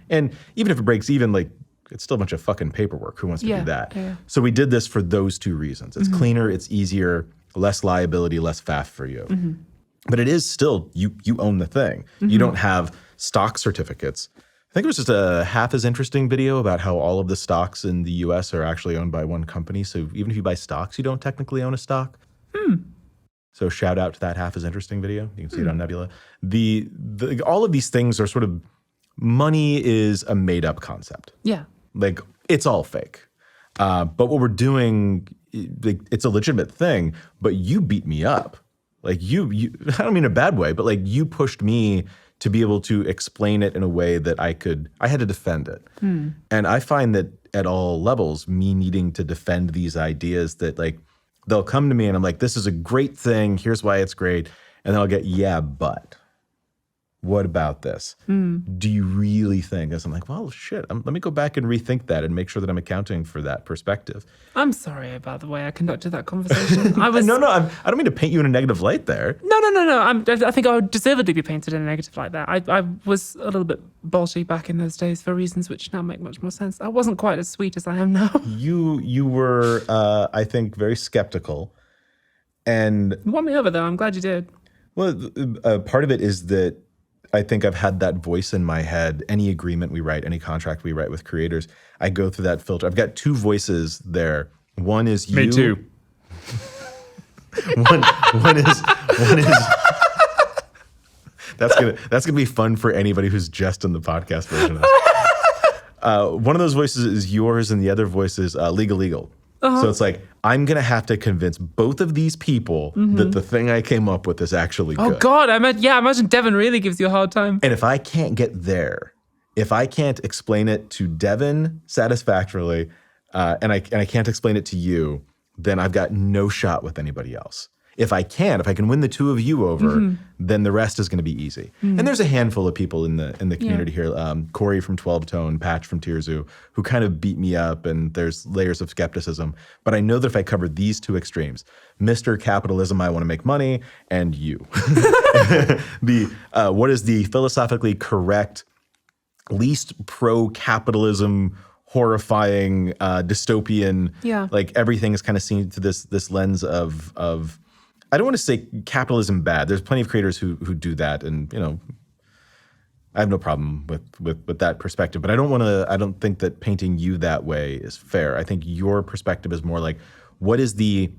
And even if it breaks even, like it's still a bunch of fucking paperwork. Who wants to do that? Yeah. So we did this for those two reasons. It's cleaner, it's easier, less liability, less faff for you. But it is still, you own the thing. You don't have stock certificates. I think it was just a half as interesting video about how all of the stocks in the US are actually owned by one company. So even if you buy stocks, you don't technically own a stock. So shout out to that half as interesting video. You can see it on Nebula. All of these things are sort of, money is a made up concept. Yeah. Like it's all fake. But what we're doing, it's a legitimate thing, but you beat me up. Like you I don't mean in a bad way, but like you pushed me to be able to explain it in a way that I had to defend it. And I find that at all levels, me needing to defend these ideas that like, they'll come to me and I'm like, this is a great thing, here's why it's great. And then I'll get, yeah, but what about this? Do you really think this? I'm like, well, shit, let me go back and rethink that and make sure that I'm accounting for that perspective. I'm sorry about the way I conducted that conversation. I don't mean to paint you in a negative light there. No. I think I would deservedly be painted in a negative light there. I was a little bit bolshy back in those days for reasons which now make much more sense. I wasn't quite as sweet as I am now. You were, I think, very skeptical. And you won me over, though. I'm glad you did. Well, part of it is that I think I've had that voice in my head. Any agreement we write, any contract we write with creators, I go through that filter. I've got two voices there. One is you. Me too. one is that's gonna be fun for anybody who's just in the podcast version of it. One of those voices is yours, and the other voice is legal. So it's like, I'm going to have to convince both of these people that the thing I came up with is actually good. Oh, God. I imagine Devin really gives you a hard time. And if I can't get there, if I can't explain it to Devin satisfactorily, and I can't explain it to you, then I've got no shot with anybody else. If I can win the two of you over, then the rest is going to be easy. And there's a handful of people in the community here, Corey from 12 Tone, Patch from Tearzu, who kind of beat me up, and there's layers of skepticism. But I know that if I cover these two extremes, Mr. Capitalism, I want to make money, and you, what is the philosophically correct, least pro-capitalism, horrifying, dystopian, like everything is kind of seen through this lens of I don't want to say capitalism bad. There's plenty of creators who do that, and I have no problem with that perspective. But I don't think that painting you that way is fair. I think your perspective is more like, what is the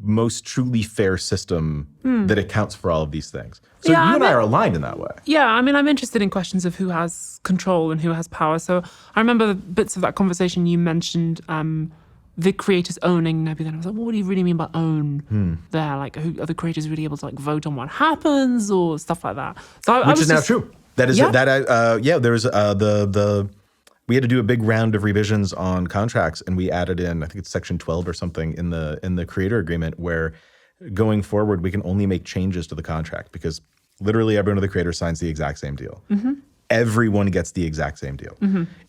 most truly fair system that accounts for all of these things? So you and I are aligned in that way. Yeah, I mean, I'm interested in questions of who has control and who has power. So I remember bits of that conversation you mentioned, the creators owning Nebula. And I was like, well, what do you really mean by own there? Like, are the creators really able to like vote on what happens or stuff like that? So Which is now true. That is we had to do a big round of revisions on contracts, and we added in, I think it's section 12 or something in the creator agreement, where going forward we can only make changes to the contract because literally every one of the creators signs the exact same deal. Everyone gets the exact same deal.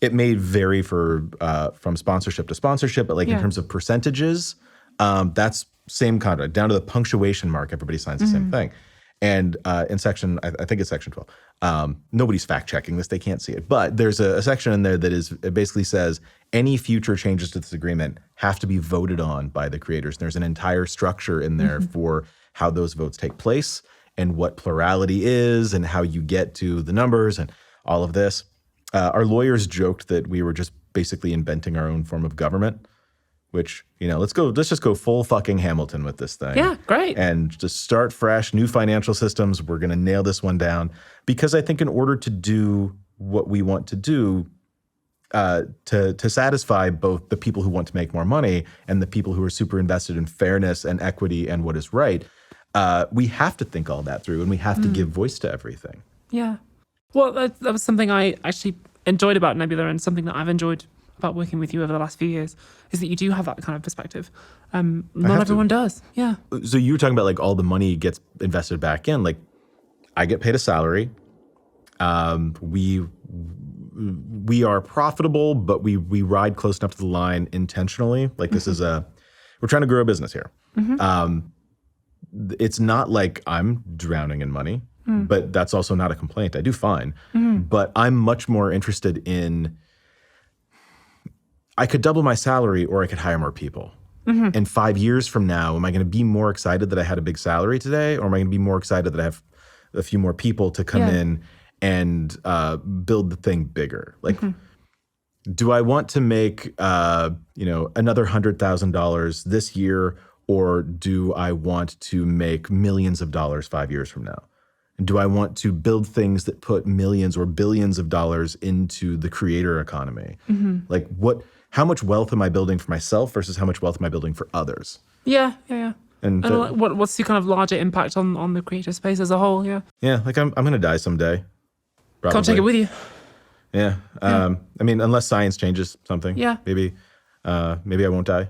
It may vary from sponsorship to sponsorship, but like in terms of percentages, that's same contract. Down to the punctuation mark, everybody signs the same thing. And in section, I think it's section 12. Nobody's fact checking this; they can't see it. But there's a section in there that it basically says any future changes to this agreement have to be voted on by the creators. And there's an entire structure in there for how those votes take place and what plurality is and how you get to the numbers and all of this. Our lawyers joked that we were just basically inventing our own form of government, which, let's just go full fucking Hamilton with this thing. Yeah, great. And just start fresh, new financial systems. We're going to nail this one down. Because I think in order to do what we want to do, to satisfy both the people who want to make more money and the people who are super invested in fairness and equity and what is right, we have to think all that through, and we have to give voice to everything. Yeah. Well, that was something I actually enjoyed about Nebula, and something that I've enjoyed about working with you over the last few years, is that you do have that kind of perspective. Not everyone does. Yeah. So you were talking about like all the money gets invested back in. Like, I get paid a salary. We are profitable, but we ride close enough to the line intentionally. Like, this is we're trying to grow a business here. It's not like I'm drowning in money, but that's also not a complaint. I do fine. But I'm much more interested in, I could double my salary or I could hire more people. And 5 years from now, am I going to be more excited that I had a big salary today? Or am I going to be more excited that I have a few more people to come in and build the thing bigger? Like, do I want to make, another $100,000 this year, or do I want to make millions of dollars 5 years from now? And do I want to build things that put millions or billions of dollars into the creator economy? Like, how much wealth am I building for myself versus how much wealth am I building for others? Yeah. And what's your kind of larger impact on the creator space as a whole? Yeah. Yeah, like I'm going to die someday. Probably. Can't take it with you. Yeah. I mean, unless science changes something. Yeah. Maybe I won't die.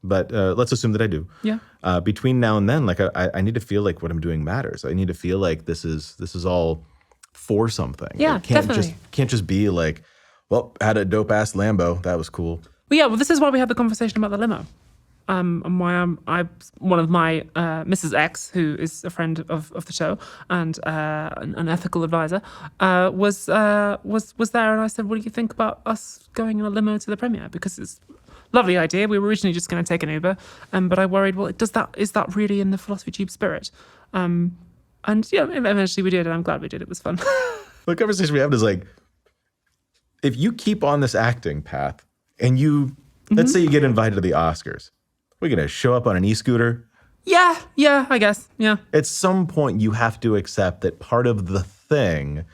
But let's assume that I do. Yeah. Between now and then, like I need to feel like what I'm doing matters. I need to feel like this is all for something. Yeah, it can't definitely. Can't just be like, well, had a dope ass Lambo. That was cool. Well, this is why we had the conversation about the limo. And why one of my Mrs. X, who is a friend of the show and an ethical advisor, was there, and I said, "What do you think about us going in a limo to the premiere?" Because it's a lovely idea. We were originally just going to take an Uber, but I worried, well, is that really in the Philosophy Tube spirit? And eventually we did, and I'm glad we did. It was fun. The conversation we had is like, if you keep on this acting path, and let's say you get invited to the Oscars. We're going to show up on an e-scooter. Yeah, I guess. Yeah. At some point, you have to accept that part of the thing,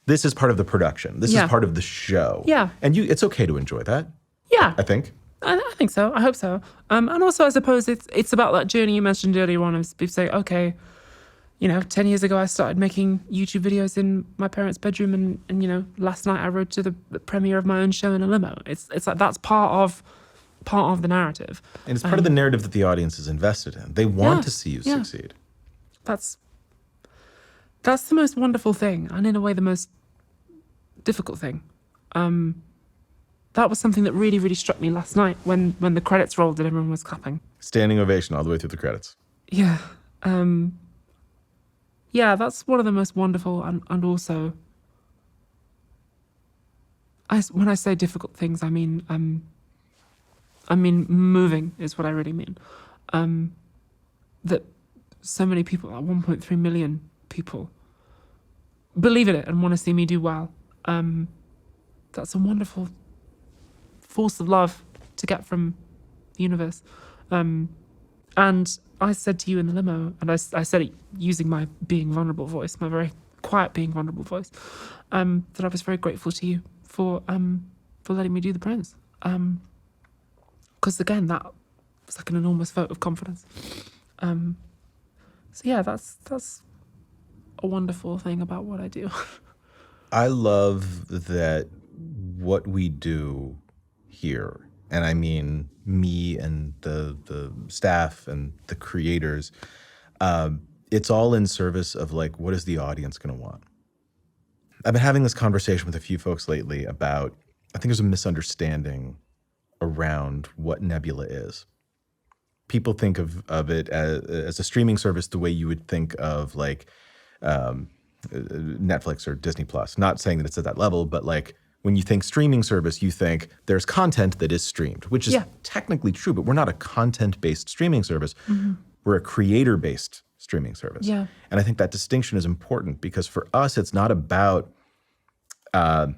this is part of the production. This is part of the show. Yeah. And it's okay to enjoy that. Yeah. I think. I think so. I hope so. And also, I suppose it's about that journey you mentioned earlier on of people saying, okay, 10 years ago, I started making YouTube videos in my parents' bedroom, and last night I rode to the premiere of my own show in a limo. It's like that's part of the narrative. And it's part of the narrative that the audience is invested in. They want to see you succeed. That's the most wonderful thing, and in a way the most difficult thing. That was something that really, really struck me last night when the credits rolled and everyone was clapping. Standing ovation all the way through the credits. Yeah. That's one of the most wonderful and also, when I say difficult things, I mean moving is what I really mean. That so many people, 1.3 million people, believe in it and want to see me do well. That's a wonderful force of love to get from the universe. And I said to you in the limo, and I said it using my being vulnerable voice, my very quiet being vulnerable voice, that I was very grateful to you for letting me do the Prince. Because again, that was like an enormous vote of confidence. That's a wonderful thing about what I do. I love that what we do here, and I mean me and the staff and the creators, it's all in service of like, what is the audience going to want? I've been having this conversation with a few folks lately about, I think there's a misunderstanding around what Nebula is. People think of it as a streaming service the way you would think of like Netflix or Disney Plus. Not saying that it's at that level, but like when you think streaming service, you think there's content that is streamed, which is technically true, but we're not a content-based streaming service. We're a creator-based streaming service. Yeah. And I think that distinction is important because for us, it's not about, our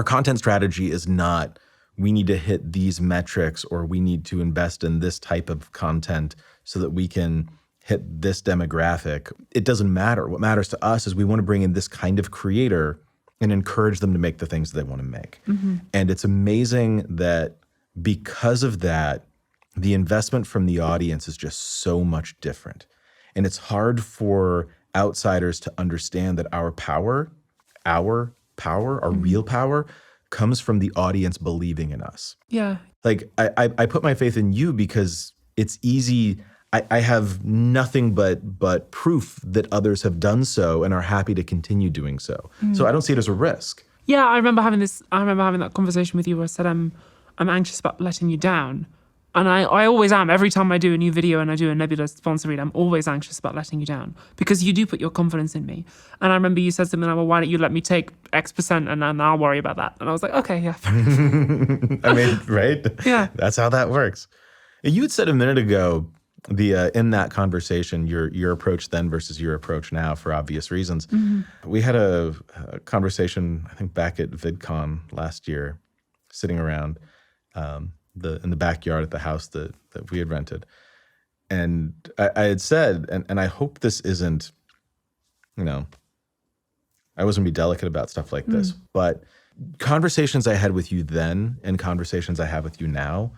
content strategy is not we need to hit these metrics or we need to invest in this type of content so that we can hit this demographic. It doesn't matter. What matters to us is we want to bring in this kind of creator and encourage them to make the things they want to make. And it's amazing that because of that, the investment from the audience is just so much different. And it's hard for outsiders to understand that our real power comes from the audience believing in us. Yeah. Like I put my faith in you because it's easy. I have nothing but proof that others have done so and are happy to continue doing so. So I don't see it as a risk. Yeah, I remember having that conversation with you where I said I'm anxious about letting you down. And I always am. Every time I do a new video and I do a Nebula sponsor read, I'm always anxious about letting you down because you do put your confidence in me. And I remember you said something like, well, why don't you let me take X% and then I'll worry about that. And I was like, okay, yeah. I mean, right? Yeah. That's how that works. You had said a minute ago, in that conversation, your approach then versus your approach now for obvious reasons. We had a conversation, I think back at VidCon last year, sitting around in the backyard at the house that we had rented. And I had said, and I hope this isn't, I always want to be delicate about stuff like this, but conversations I had with you then and conversations I have with you now,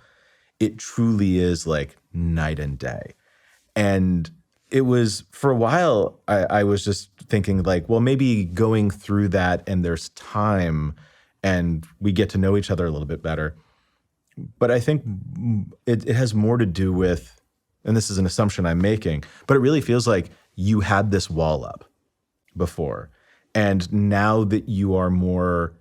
it truly is like night and day. And it was, for a while, I was just thinking like, well, maybe going through that and there's time and we get to know each other a little bit better. But I think it has more to do with, and this is an assumption I'm making, but it really feels like you had this wall up before. And now that you are more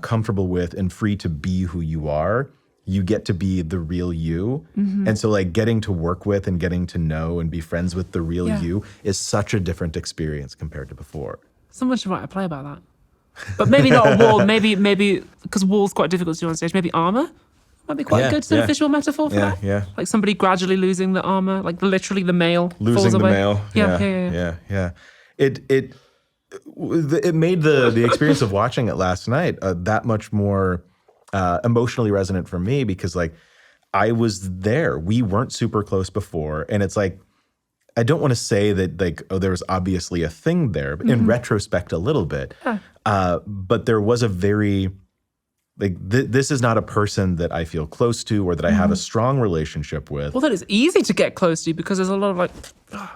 comfortable with and free to be who you are, you get to be the real you. And so like getting to work with and getting to know and be friends with the real you is such a different experience compared to before. Someone should write a play about that. But maybe not a wall, maybe because wall's quite difficult to do on stage, maybe armor might be quite a good sort of visual metaphor for that. Yeah. Like somebody gradually losing the armor, like literally the mail falls away. Yeah. It made the experience of watching it last night that much more emotionally resonant for me because like I was there. We weren't super close before. And it's like, I don't want to say that like, oh, there was obviously a thing there, but in retrospect a little bit. But there was a very, like, this is not a person that I feel close to or that I have a strong relationship with. Well, that is easy to get close to because there's a lot of like,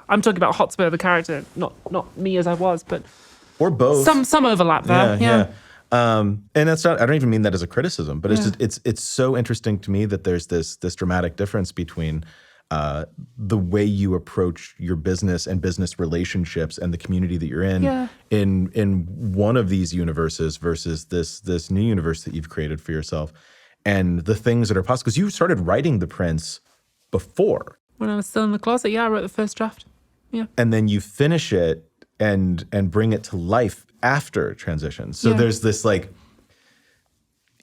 I'm talking about Hotspur, the character, not me as I was, but or both. Some overlap there. Yeah. And that's not, I don't even mean that as a criticism, but it's just, it's so interesting to me that there's this dramatic difference between the way you approach your business and business relationships and the community that you're in one of these universes versus this new universe that you've created for yourself and the things that are possible. Because you started writing The Prince before. When I was still in the closet, I wrote the first draft. Yeah. And then you finish it and bring it to life after transition. So there's this like,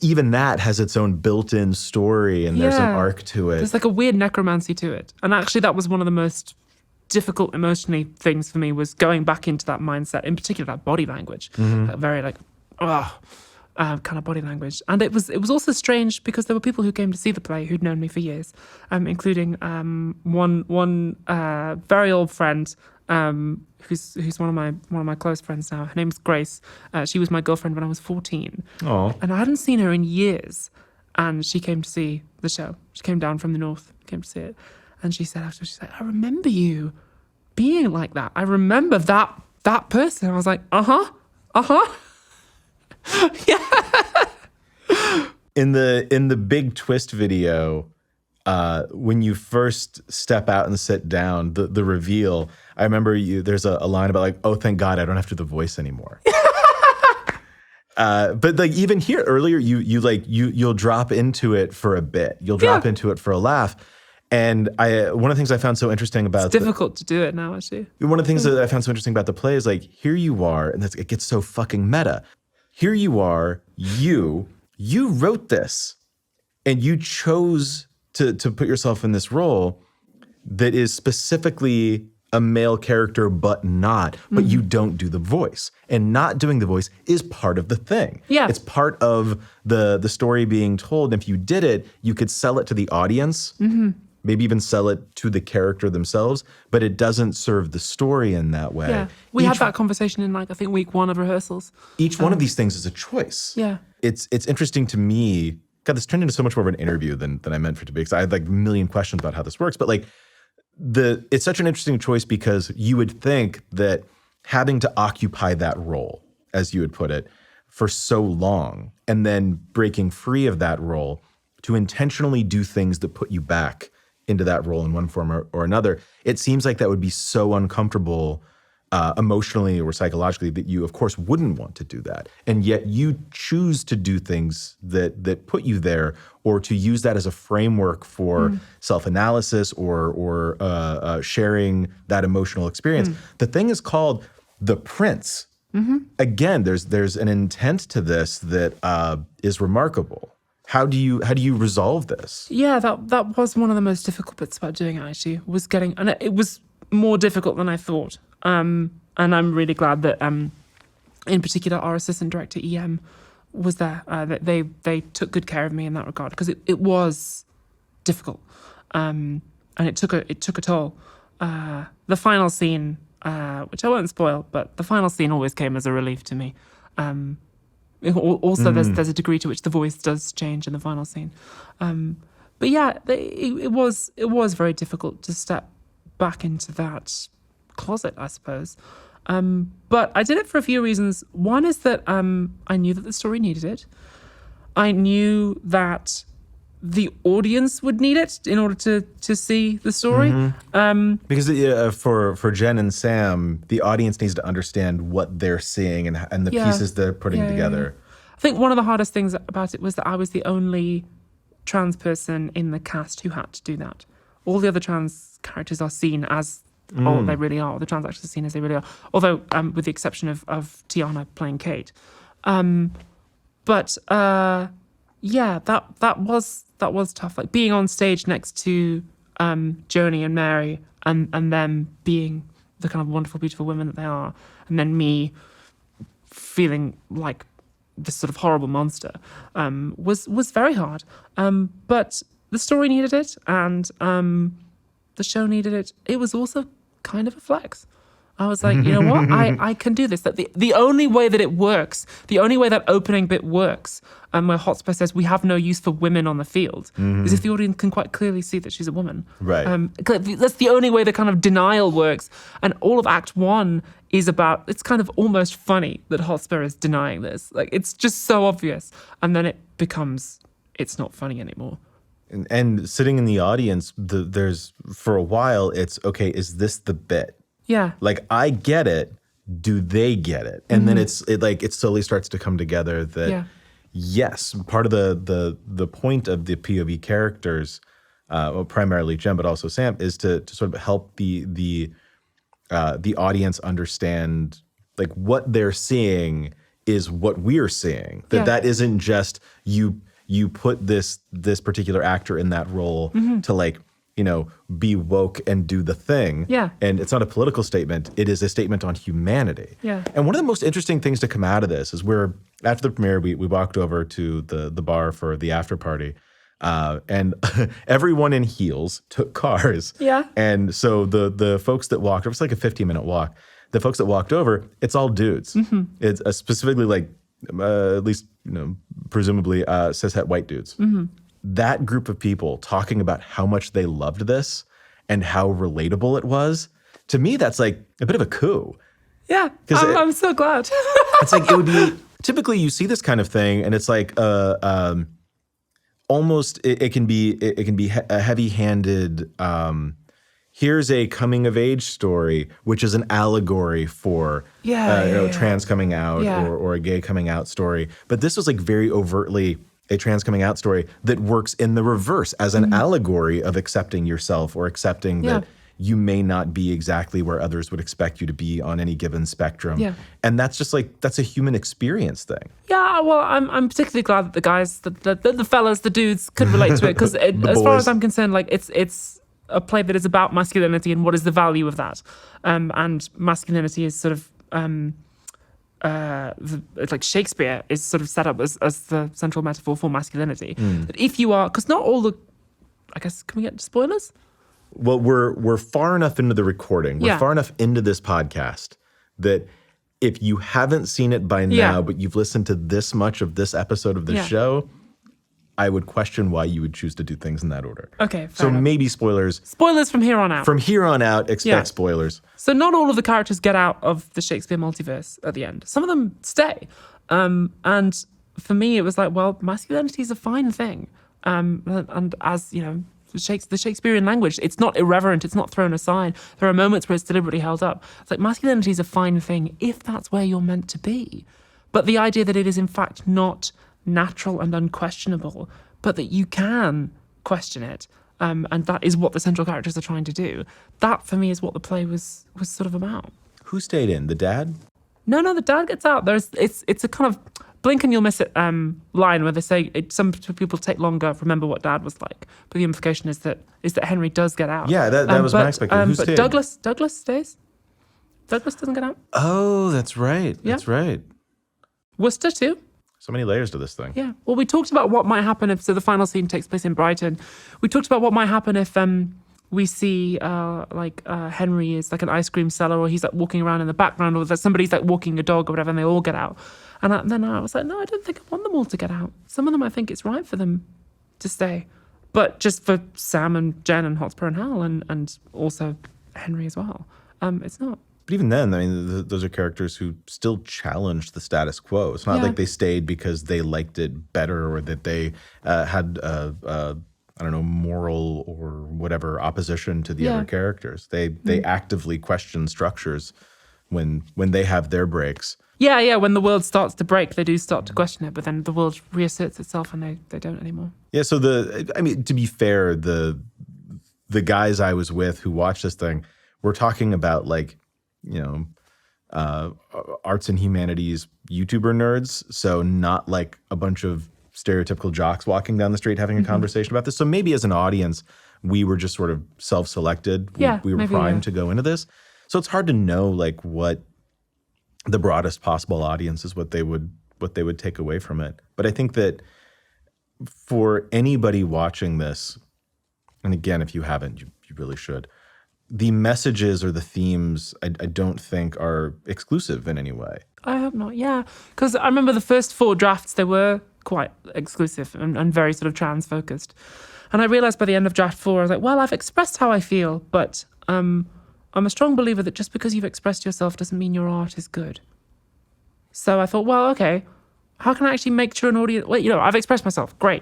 even that has its own built-in story and there's an arc to it. There's like a weird necromancy to it. And actually that was one of the most difficult emotionally things for me was going back into that mindset, in particular that body language, that very like, kind of body language. And it was also strange because there were people who came to see the play who'd known me for years, including one very old friend who's one of my close friends now. Her name's Grace. She was my girlfriend when I was 14. Oh. And I hadn't seen her in years. And she came to see the show. She came down from the north, came to see it. And she said after, she's like, I remember you being like that. I remember that person. I was like, yeah. In the big twist video, when you first step out and sit down, the reveal, I remember there's a line about like, oh, thank God I don't have to do the voice anymore. But like even here earlier, you'll drop into it for a bit. You'll drop into it for a laugh. And one of the things I found so interesting about it's difficult to do it now, actually. One of the things that I found so interesting about the play is like, here you are, and it gets so fucking meta. Here you are, you wrote this, and you chose to put yourself in this role that is specifically a male character but not, but you don't do the voice. And not doing the voice is part of the thing. Yeah. It's part of the story being told. And if you did it, you could sell it to the audience, maybe even sell it to the character themselves, but it doesn't serve the story in that way. Yeah. We had that conversation in, like, I think week 1 of rehearsals. Each one of these things is a choice. Yeah. It's interesting to me. God, this turned into so much more of an interview than I meant for it to be, because I had like a million questions about how this works. But like, it's such an interesting choice, because you would think that having to occupy that role, as you would put it, for so long, and then breaking free of that role to intentionally do things that put you back into that role in one form or another, it seems like that would be so uncomfortable emotionally or psychologically that you, of course, wouldn't want to do that. And yet you choose to do things that put you there, or to use that as a framework for self-analysis or sharing that emotional experience. The thing is called The Prince. Again, there's an intent to this that is remarkable. How do you resolve this? Yeah, that was one of the most difficult bits about doing it, actually, was getting, and it was more difficult than I thought. And I'm really glad that, in particular, our assistant director, EM, was there. That they took good care of me in that regard, because it was difficult, and it took a toll. The final scene, which I won't spoil, but the final scene always came as a relief to me. Also, there's a degree to which the voice does change in the final scene. But yeah, it was very difficult to step back into that closet, I suppose. But I did it for a few reasons. One is that I knew that the story needed it. I knew that the audience would need it in order to see the story. Because for Jen and Sam, the audience needs to understand what they're seeing and the pieces they're putting together. I think one of the hardest things about it was that I was the only trans person in the cast who had to do that. All the other trans characters are seen as they really are. The trans actors are seen as they really are. Although, with the exception of Tiana playing Kate. But that was tough. Like being on stage next to Joni and Mary, and them being the kind of wonderful, beautiful women that they are, and then me feeling like this sort of horrible monster was very hard. But the story needed it, and the show needed it. It was also kind of a flex. I was like, you know what? I can do this. That the only way that it works, the only way that opening bit works, where Hotspur says we have no use for women on the field, is if the audience can quite clearly see that she's a woman. Right. That's the only way the kind of denial works. And all of Act 1 is about, it's kind of almost funny that Hotspur is denying this. Like, it's just so obvious. And then it becomes, it's not funny anymore. And sitting in the audience, there's, for a while, it's, okay, is this the bit? Yeah. Like, I get it. Do they get it? And then it slowly starts to come together that, yes, part of the point of the POV characters, well, primarily Jen, but also Sam, is to sort of help the audience understand, like, what they're seeing is what we're seeing. That isn't just you put this particular actor in that role to, like, you know, be woke and do the thing. Yeah. And it's not a political statement. It is a statement on humanity. Yeah. And one of the most interesting things to come out of this is after the premiere, we walked over to the bar for the after party. And everyone in heels took cars. Yeah. And so the folks that walked, it was like a 15-minute walk. The folks that walked over, it's all dudes. It's specifically like, at least, you know, presumably cishet white dudes. That group of people talking about how much they loved this and how relatable it was, to me, that's like a bit of a coup. Yeah, I'm so glad. It's like, it would be, typically you see this kind of thing and it's like almost, it can be a heavy-handed, here's a coming of age story, which is an allegory for trans coming out or a gay coming out story. But this was like very overtly a trans coming out story that works in the reverse as an allegory of accepting yourself or accepting that you may not be exactly where others would expect you to be on any given spectrum. Yeah. And that's just like, that's a human experience thing. Yeah, well, I'm particularly glad that the guys, the fellas, the dudes could relate to it, because as far as I'm concerned, like it's a play that is about masculinity and what is the value of that. And masculinity is sort of it's like Shakespeare is sort of set up as the central metaphor for masculinity. That if you are, because not all the, I guess, can we get spoilers? Well, we're far enough into the recording. We're far enough into this podcast that if you haven't seen it by now, but you've listened to this much of this episode of the show, I would question why you would choose to do things in that order. Okay, so enough. Maybe spoilers. Spoilers from here on out. From here on out, expect spoilers. So not all of the characters get out of the Shakespeare multiverse at the end. Some of them stay. And for me, it was like, well, masculinity is a fine thing. And as, you know, the Shakespearean language, it's not irreverent, it's not thrown aside. There are moments where it's deliberately held up. It's like masculinity is a fine thing if that's where you're meant to be. But the idea that it is in fact not natural and unquestionable, but that you can question it, and that is what the central characters are trying to do. That for me is what the play was sort of about. Who stayed in? The dad? No, the dad gets out. It's a kind of blink and you'll miss it line where they say some people take longer. Remember what dad was like, but the implication is that Henry does get out. Yeah, that was my expectation. Who but stayed? Douglas stays. Douglas doesn't get out. Oh, that's right. Yeah. That's right. Worcester too. So many layers to this thing. Yeah. Well, we talked about what might happen if. So the final scene takes place in Brighton. We talked about what might happen if we see Henry is like an ice cream seller, or he's like walking around in the background, or that somebody's like walking a dog or whatever, and they all get out. And then I was like, no, I don't think I want them all to get out. Some of them, I think it's right for them to stay, but just for Sam and Jen and Hotspur and Hal, and also Henry as well. It's not. But even then, I mean, those are characters who still challenged the status quo. It's not like they stayed because they liked it better, or that they had, I don't know, moral or whatever opposition to the other characters. They actively question structures when they have their breaks. Yeah. When the world starts to break, they do start to question it, but then the world reasserts itself and they don't anymore. Yeah. So to be fair, the guys I was with who watched this thing, we're talking about like, you know, arts and humanities YouTuber nerds. So not like a bunch of stereotypical jocks walking down the street having a conversation about this. So maybe as an audience, we were just sort of self-selected. We were primed to go into this. So it's hard to know like what the broadest possible audience is, what they would take away from it. But I think that for anybody watching this, and again, if you haven't, you really should, the messages or the themes, I don't think are exclusive in any way. I hope not, yeah. Because I remember the first 4 drafts, they were quite exclusive and very sort of trans-focused. And I realized by the end of draft 4, I was like, well, I've expressed how I feel, but I'm a strong believer that just because you've expressed yourself doesn't mean your art is good. So I thought, well, okay, how can I actually make sure an audience, well, you know, I've expressed myself, great.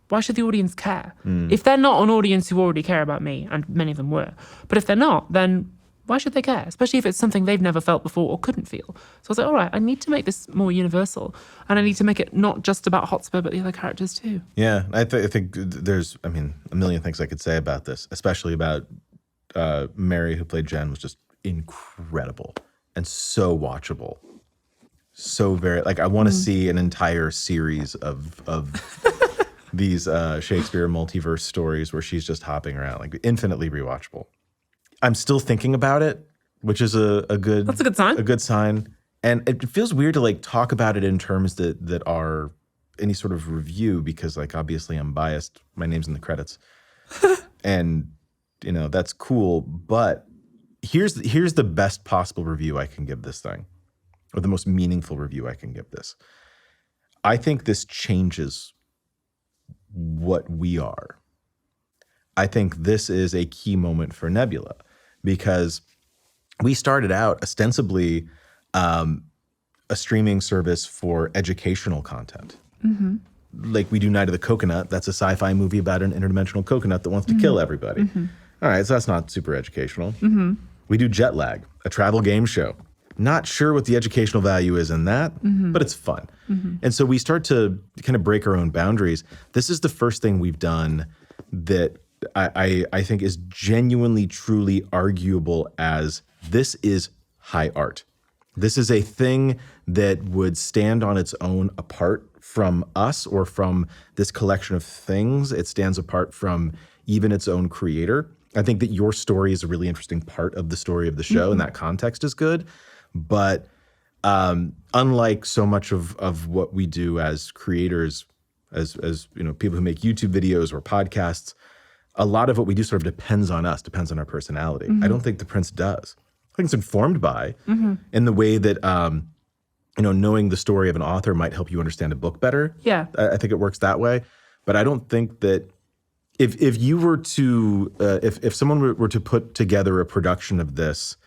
Why should the audience care? If they're not an audience who already care about me, and many of them were, but if they're not, then why should they care? Especially if it's something they've never felt before or couldn't feel. So I was like, all right, I need to make this more universal, and I need to make it not just about Hotspur, but the other characters too. Yeah, I think there's, a million things I could say about this, especially about Mary, who played Jen, was just incredible and so watchable. So very, like, I want to see an entire series of these Shakespeare multiverse stories where she's just hopping around, like infinitely rewatchable. I'm still thinking about it, which is a good. That's a good sign. A good sign, and it feels weird to like talk about it in terms that are any sort of review, because like obviously I'm biased. My name's in the credits, and you know that's cool. But here's the best possible review I can give this thing, or the most meaningful review I can give this. I think this changes what we are. I think this is a key moment for Nebula, because we started out ostensibly a streaming service for educational content. Mm-hmm. Like we do Night of the Coconut. That's a sci-fi movie about an interdimensional coconut that wants to kill everybody. Mm-hmm. All right, so that's not super educational. Mm-hmm. We do Jet Lag, a travel game show. Not sure what the educational value is in that, but it's fun. Mm-hmm. And so we start to kind of break our own boundaries. This is the first thing we've done that I think is genuinely, truly arguable as this is high art. This is a thing that would stand on its own apart from us or from this collection of things. It stands apart from even its own creator. I think that your story is a really interesting part of the story of the show, and that context is good. But unlike so much of what we do as creators, as people who make YouTube videos or podcasts, a lot of what we do sort of depends on us, depends on our personality. I don't think the Prince does. I think it's informed by in the way that knowing the story of an author might help you understand a book better. Yeah. I think it works that way. But I don't think that if you were to if someone were to put together a production of this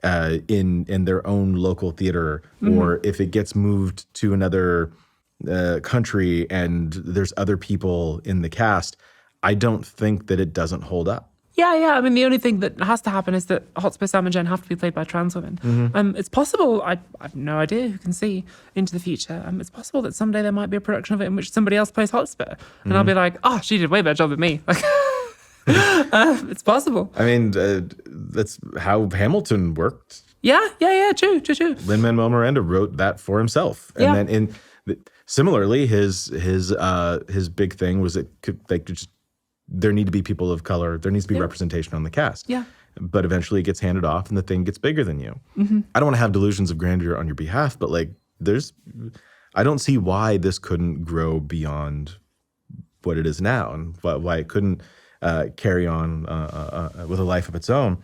in their own local theater, or if it gets moved to another country and there's other people in the cast, I don't think that it doesn't hold up. Yeah. I mean, the only thing that has to happen is that Hotspur, Sam, and Jen have to be played by trans women. It's possible, I have no idea who can see into the future. It's possible that someday there might be a production of it in which somebody else plays Hotspur. And I'll be like, oh, she did a way better job than me. It's possible. I mean, that's how Hamilton worked. Yeah, true. Lin-Manuel Miranda wrote that for himself. And then similarly, his big thing was there need to be people of color. There needs to be representation on the cast. Yeah. But eventually it gets handed off and the thing gets bigger than you. I don't want to have delusions of grandeur on your behalf, but I don't see why this couldn't grow beyond what it is now, and why it couldn't carry on with a life of its own.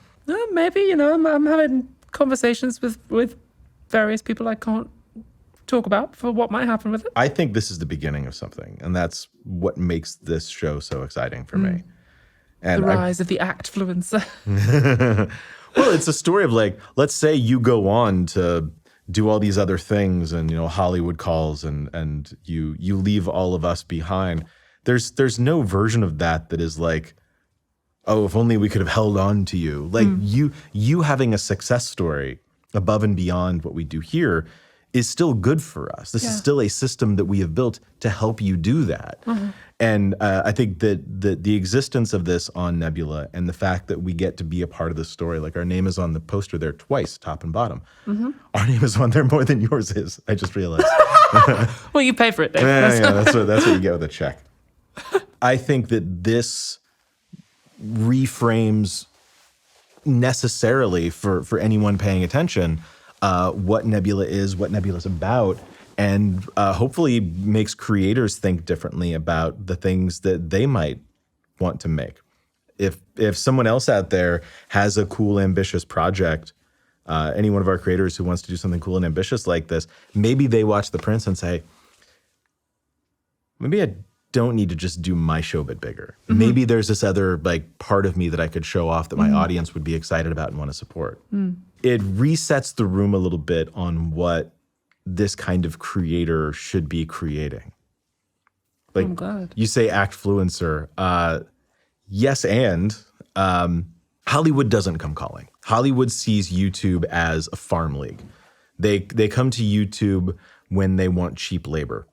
Maybe, I'm having conversations with various people I can't talk about for what might happen with it. I think this is the beginning of something, and that's what makes this show so exciting for me. And the rise of the Actfluencer. Well, it's a story of let's say you go on to do all these other things, and Hollywood calls, and you leave all of us behind. There's no version of that is like, oh, if only we could have held on to you. You having a success story above and beyond what we do here is still good for us. This is still a system that we have built to help you do that. And I think that the existence of this on Nebula and the fact that we get to be a part of the story, like our name is on the poster there twice, top and bottom. Our name is on there more than yours is. I just realized. Well, you pay for it, Dave. That's what you get with a check. I think that this reframes necessarily for anyone paying attention what Nebula is, what Nebula's about, and hopefully makes creators think differently about the things that they might want to make. If someone else out there has a cool, ambitious project, any one of our creators who wants to do something cool and ambitious like this, maybe they watch The Prince and say, maybe I don't need to just do my show a bit bigger. Maybe there's this other part of me that I could show off that my audience would be excited about and want to support. It resets the room a little bit on what this kind of creator should be creating. I'm glad. You say Actfluencer. Yes, and Hollywood doesn't come calling. Hollywood sees YouTube as a farm league. They come to YouTube when they want cheap labor,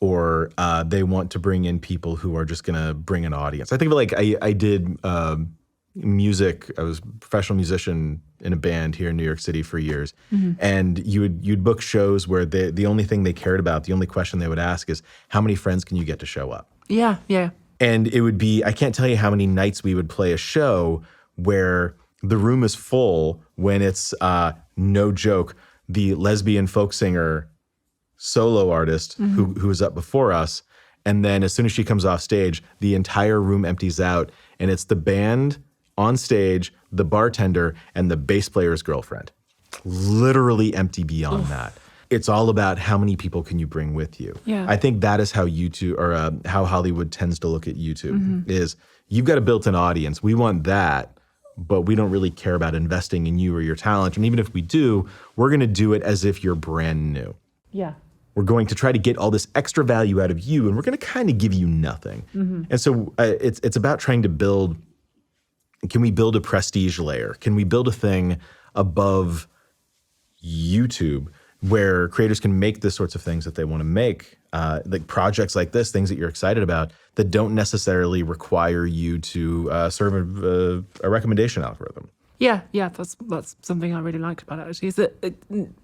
or they want to bring in people who are just going to bring an audience. I think of I did music. I was a professional musician in a band here in New York City for years. And you'd book shows where the only thing they cared about, the only question they would ask is, how many friends can you get to show up? Yeah. And it would be, I can't tell you how many nights we would play a show where the room is full when it's, no joke, the lesbian folk singer solo artist who was up before us. And then as soon as she comes off stage, the entire room empties out, and it's the band on stage, the bartender, and the bass player's girlfriend. Literally empty beyond that. It's all about how many people can you bring with you. Yeah. I think that is how YouTube, or how Hollywood tends to look at YouTube, is you've got a built-in audience. We want that, but we don't really care about investing in you or your talent. And even if we do, we're going to do it as if you're brand new. Yeah. We're going to try to get all this extra value out of you, and we're going to kind of give you nothing. And so it's about trying to build. Can we build a prestige layer? Can we build a thing above YouTube where creators can make the sorts of things that they want to make, like projects like this, things that you're excited about that don't necessarily require you to serve a recommendation algorithm? Yeah, that's something I really liked about it, actually, is that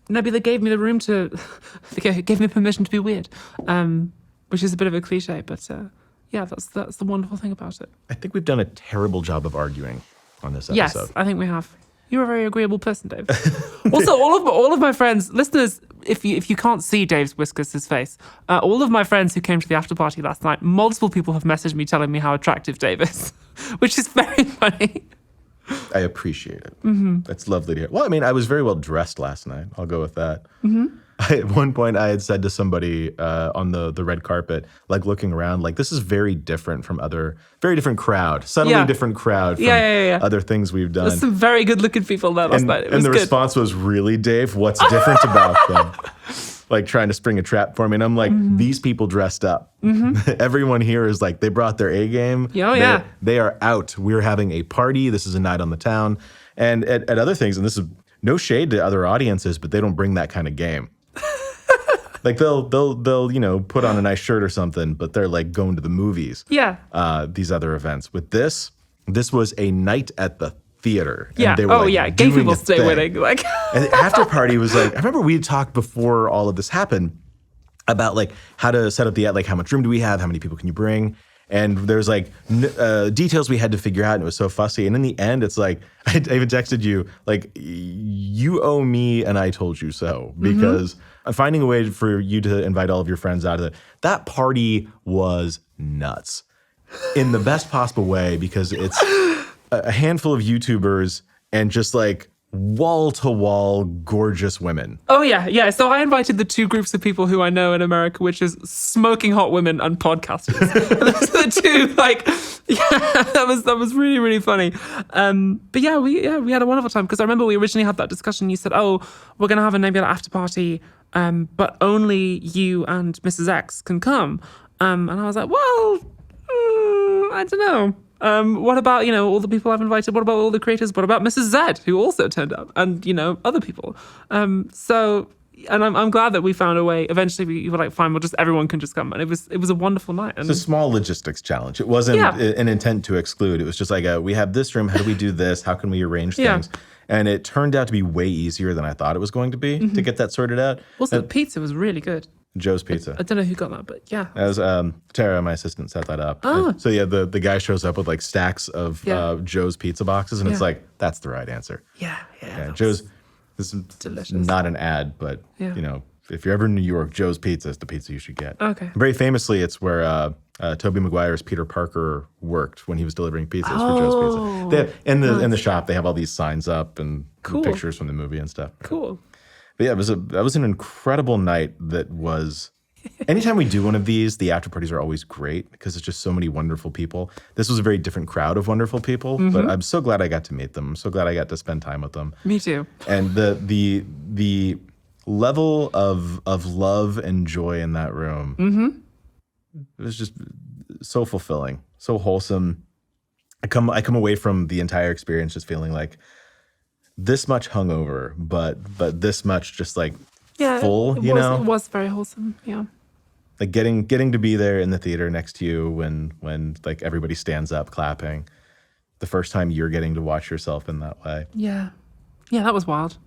Nebula gave me the room to, gave me permission to be weird, which is a bit of a cliche, but yeah, that's the wonderful thing about it. I think we've done a terrible job of arguing on this Yes, episode. I think we have. You're a very agreeable person, Dave. Also, all of my friends, listeners, if you can't see Dave's Wiskus' face, all of my friends who came to the after party last night, multiple people have messaged me telling me how attractive Dave is, which is very funny. I appreciate it. That's lovely to hear. Well, I mean, I was very well dressed last night. I'll go with that. At one point, I had said to somebody on the red carpet, like looking around, like this is very different from very different crowd, subtly different crowd from other things we've done. There's some very good looking people there last night. It was and the good. response was, really, Dave? What's different about them? Like trying to spring a trap for me. And I'm like, these people dressed up. Everyone here is like, they brought their A game. They are out. We're having a party. This is a night on the town. And at other things, and this is no shade to other audiences, but they don't bring that kind of game. Like they'll put on a nice shirt or something, but they're like going to the movies. Yeah. These other events. With this was a night at the theater. Yeah. And they were gay people stay winning. Like, and the after party was like, I remember we had talked before all of this happened about like how to set up like how much room do we have, how many people can you bring, and there's like details we had to figure out, and it was so fussy. And in the end, it's like I even texted you like, you owe me an I told you so, because finding a way for you to invite all of your friends out of it. That party was nuts in the best possible way, because it's a handful of YouTubers and just like wall-to-wall gorgeous women. Oh, yeah. So I invited the two groups of people who I know in America, which is smoking hot women and podcasters. Those are the two, like, that was really, really funny. But we had a wonderful time, because I remember we originally had that discussion. You said, oh, we're going to have a Nebula after party, but only you and Mrs. X can come. And I was like, well, I don't know. What about, all the people I've invited? What about all the creators? What about Mrs. Z, who also turned up, and, other people? And I'm glad that we found a way. Eventually we were like, fine, everyone can just come. And it was a wonderful night. And it's a small logistics challenge. It wasn't an intent to exclude. It was just like, we have this room. How do we do this? How can we arrange things? And it turned out to be way easier than I thought it was going to be to get that sorted out. Also, the pizza was really good. Joe's Pizza. I don't know who got that, but yeah. That was Tara, my assistant, set that up. Oh. So the guy shows up with like stacks of Joe's Pizza boxes, and it's like, that's the right answer. Yeah. Joe's, this is delicious. Not an ad, but if you're ever in New York, Joe's Pizza is the pizza you should get. Okay. Very famously, it's where Tobey Maguire's Peter Parker worked when he was delivering pizzas for Joe's Pizza. They have, in the shop, they have all these signs up and pictures from the movie and stuff. Cool. But yeah, that was an incredible night. That was. Anytime we do one of these, the after parties are always great, because it's just so many wonderful people. This was a very different crowd of wonderful people, but I'm so glad I got to meet them. I'm so glad I got to spend time with them. Me too. And the level of love and joy in that room, it was just so fulfilling, so wholesome. I come away from the entire experience just feeling like this much hungover, but this much just like full, it was very wholesome. Yeah. Like getting to be there in the theater next to you when like everybody stands up clapping, the first time you're getting to watch yourself in that way. Yeah. Yeah, that was wild.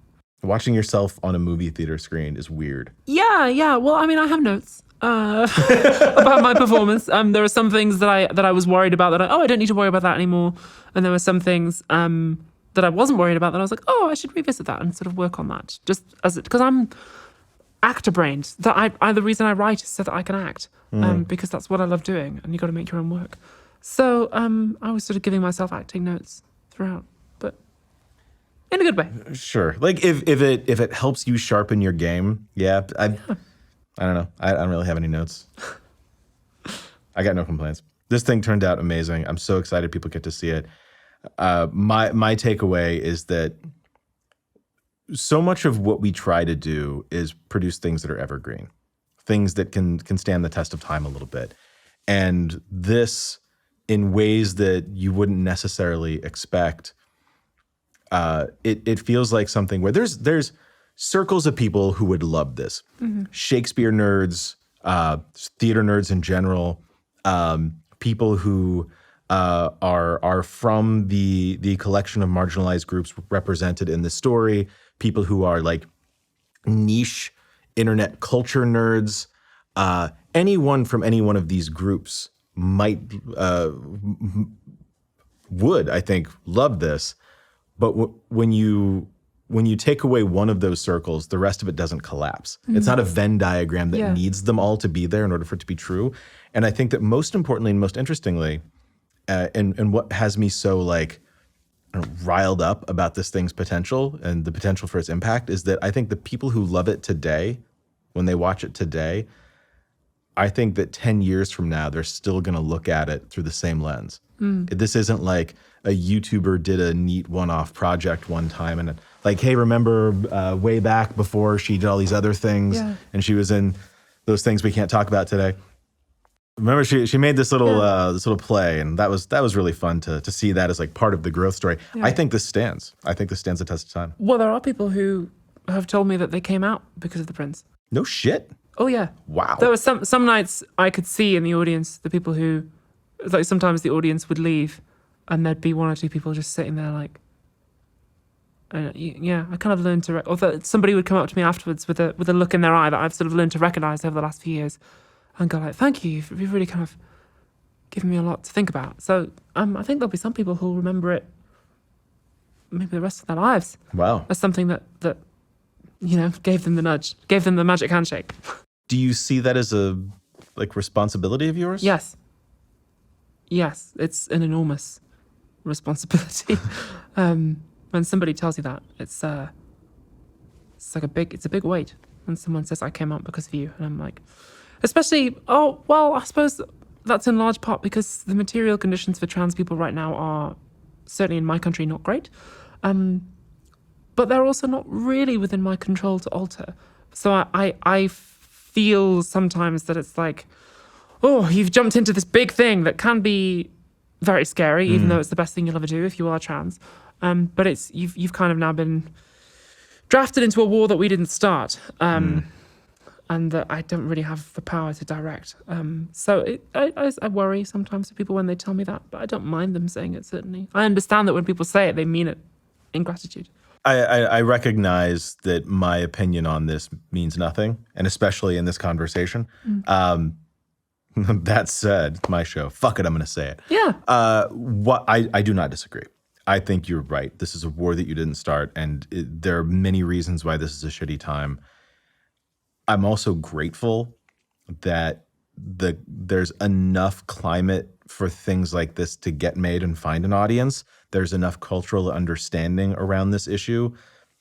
Watching yourself on a movie theater screen is weird. Yeah. Well, I mean, I have notes about my performance. There are some things that I was worried about that I don't need to worry about that anymore. And there were some things that I wasn't worried about that I was like, I should revisit that and sort of work on that. Just because I'm actor brained. The reason I write is so that I can act, because that's what I love doing, and you got to make your own work. So I was sort of giving myself acting notes throughout, but in a good way. Sure. Like if it helps you sharpen your game, I don't know. I don't really have any notes. I got no complaints. This thing turned out amazing. I'm so excited people get to see it. My takeaway is that so much of what we try to do is produce things that are evergreen, things that can stand the test of time a little bit. And this, in ways that you wouldn't necessarily expect, it feels like something where there's circles of people who would love this. Shakespeare nerds, theater nerds in general, people who are from the collection of marginalized groups represented in this story, people who are like niche internet culture nerds, anyone from any one of these groups might would, I think, love this, but when you take away one of those circles, the rest of it doesn't collapse. It's not a Venn diagram that needs them all to be there in order for it to be true. And I think that most importantly and most interestingly, and what has me so like riled up about this thing's potential and the potential for its impact is that I think the people who love it today, when they watch it today, I think that 10 years from now, they're still going to look at it through the same lens. This isn't like a YouTuber did a neat one-off project one time and like, hey, remember way back before she did all these other things and she was in those things we can't talk about today. Remember, she made this little play, and that was really fun to see that as like part of the growth story. I think this stands. I think this stands the test of time. Well, there are people who have told me that they came out because of the prince. No shit. Oh yeah. Wow. There were some nights I could see in the audience the people who, like sometimes the audience would leave, and there'd be one or two people just sitting there like. Yeah, I kind of learned to. Or somebody would come up to me afterwards with a look in their eye that I've sort of learned to recognize over the last few years. And go like, thank you, you've really kind of given me a lot to think about. So I think there'll be some people who'll remember it maybe the rest of their lives. Wow. As something that gave them the nudge, gave them the magic handshake. Do you see that as a like responsibility of yours? Yes, it's an enormous responsibility. When somebody tells you that, it's a big weight. When someone says, I came out because of you, and I'm like, especially, I suppose that's in large part because the material conditions for trans people right now are, certainly in my country, not great. But they're also not really within my control to alter. So I feel sometimes that it's like, oh, you've jumped into this big thing that can be very scary, even though it's the best thing you'll ever do if you are trans. But you've kind of now been drafted into a war that we didn't start. And that I don't really have the power to direct. So I worry sometimes for people when they tell me that, but I don't mind them saying it, certainly. I understand that when people say it, they mean it in gratitude. I recognize that my opinion on this means nothing, and especially in this conversation. That said, my show, fuck it, I'm going to say it. Yeah. I do not disagree. I think you're right. This is a war that you didn't start, and there are many reasons why this is a shitty time. I'm also grateful that there's enough climate for things like this to get made and find an audience. There's enough cultural understanding around this issue.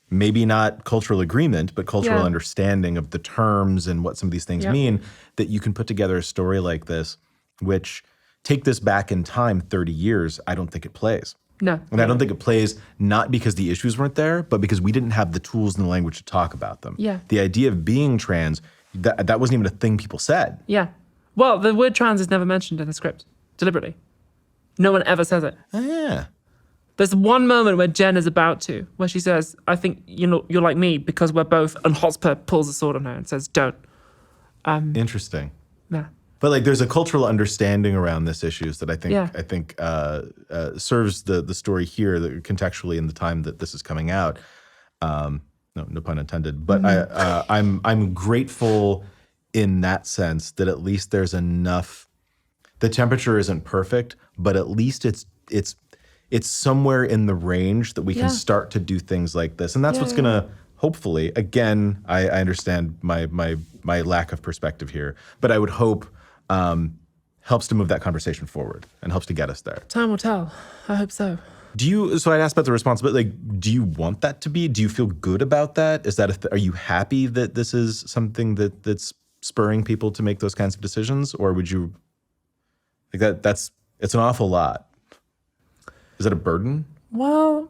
Maybe not cultural agreement, but cultural understanding of the terms and what some of these things mean, that you can put together a story like this, which, take this back in time 30 years, I don't think it plays. No. And I don't think it plays not because the issues weren't there, but because we didn't have the tools and the language to talk about them. Yeah. The idea of being trans, that wasn't even a thing people said. Yeah. Well, the word trans is never mentioned in the script, deliberately. No one ever says it. Oh, yeah. There's one moment where Jen is about to, where she says, I think you're like me because we're both, and Hotspur pulls a sword on her and says, don't. Interesting. Yeah. But like, there's a cultural understanding around this issues that I think serves the story here that contextually in the time that this is coming out. No pun intended. But I'm grateful in that sense that at least there's enough. The temperature isn't perfect, but at least it's somewhere in the range that we can start to do things like this, and that's what's gonna hopefully. Again, I understand my lack of perspective here, but I would hope. Helps to move that conversation forward and helps to get us there. Time will tell. I hope so. So I'd ask about the responsibility. Like, do you want that to be? Do you feel good about that? Is that are you happy that this is something that's spurring people to make those kinds of decisions, or would you like that? It's an awful lot. Is that a burden? Well,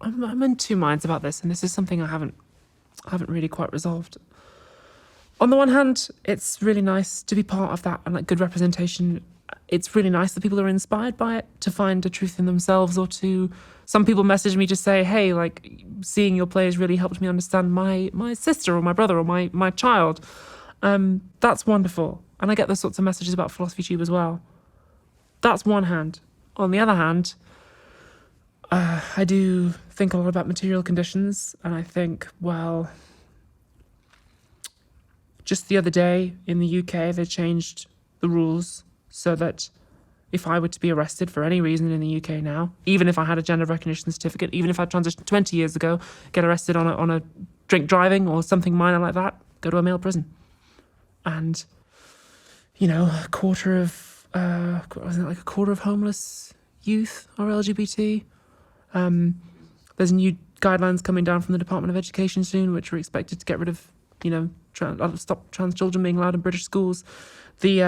I'm in two minds about this, and this is something I haven't really quite resolved. On the one hand, it's really nice to be part of that and like good representation. It's really nice that people are inspired by it to find a truth in themselves, or to some people message me to say, hey, like seeing your plays really helped me understand my sister or my brother or my child. That's wonderful. And I get those sorts of messages about Philosophy Tube as well. That's one hand. On the other hand, I do think a lot about material conditions, and I think, well, just the other day in the UK, they changed the rules so that if I were to be arrested for any reason in the UK now, even if I had a gender recognition certificate, even if I transitioned 20 years ago, get arrested on a drink driving or something minor like that, go to a male prison. And, a quarter of homeless youth are LGBT. There's new guidelines coming down from the Department of Education soon, which are expected to get rid of, stop trans children being allowed in British schools. The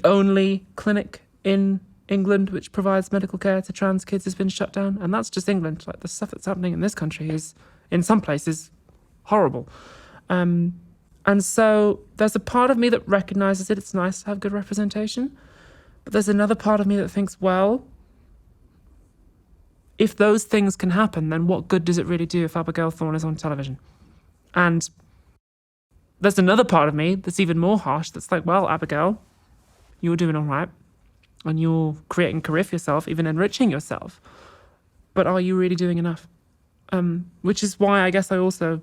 only clinic in England which provides medical care to trans kids has been shut down, and that's just England. Like, the stuff that's happening in this country is, in some places, horrible. And so there's a part of me that recognises it. It's nice to have good representation, but there's another part of me that thinks, well, if those things can happen, then what good does it really do if Abigail Thorn is on television? And there's another part of me that's even more harsh, that's like, well, Abigail, you're doing all right, and you're creating a career for yourself, even enriching yourself. But are you really doing enough? Which is why I guess I also,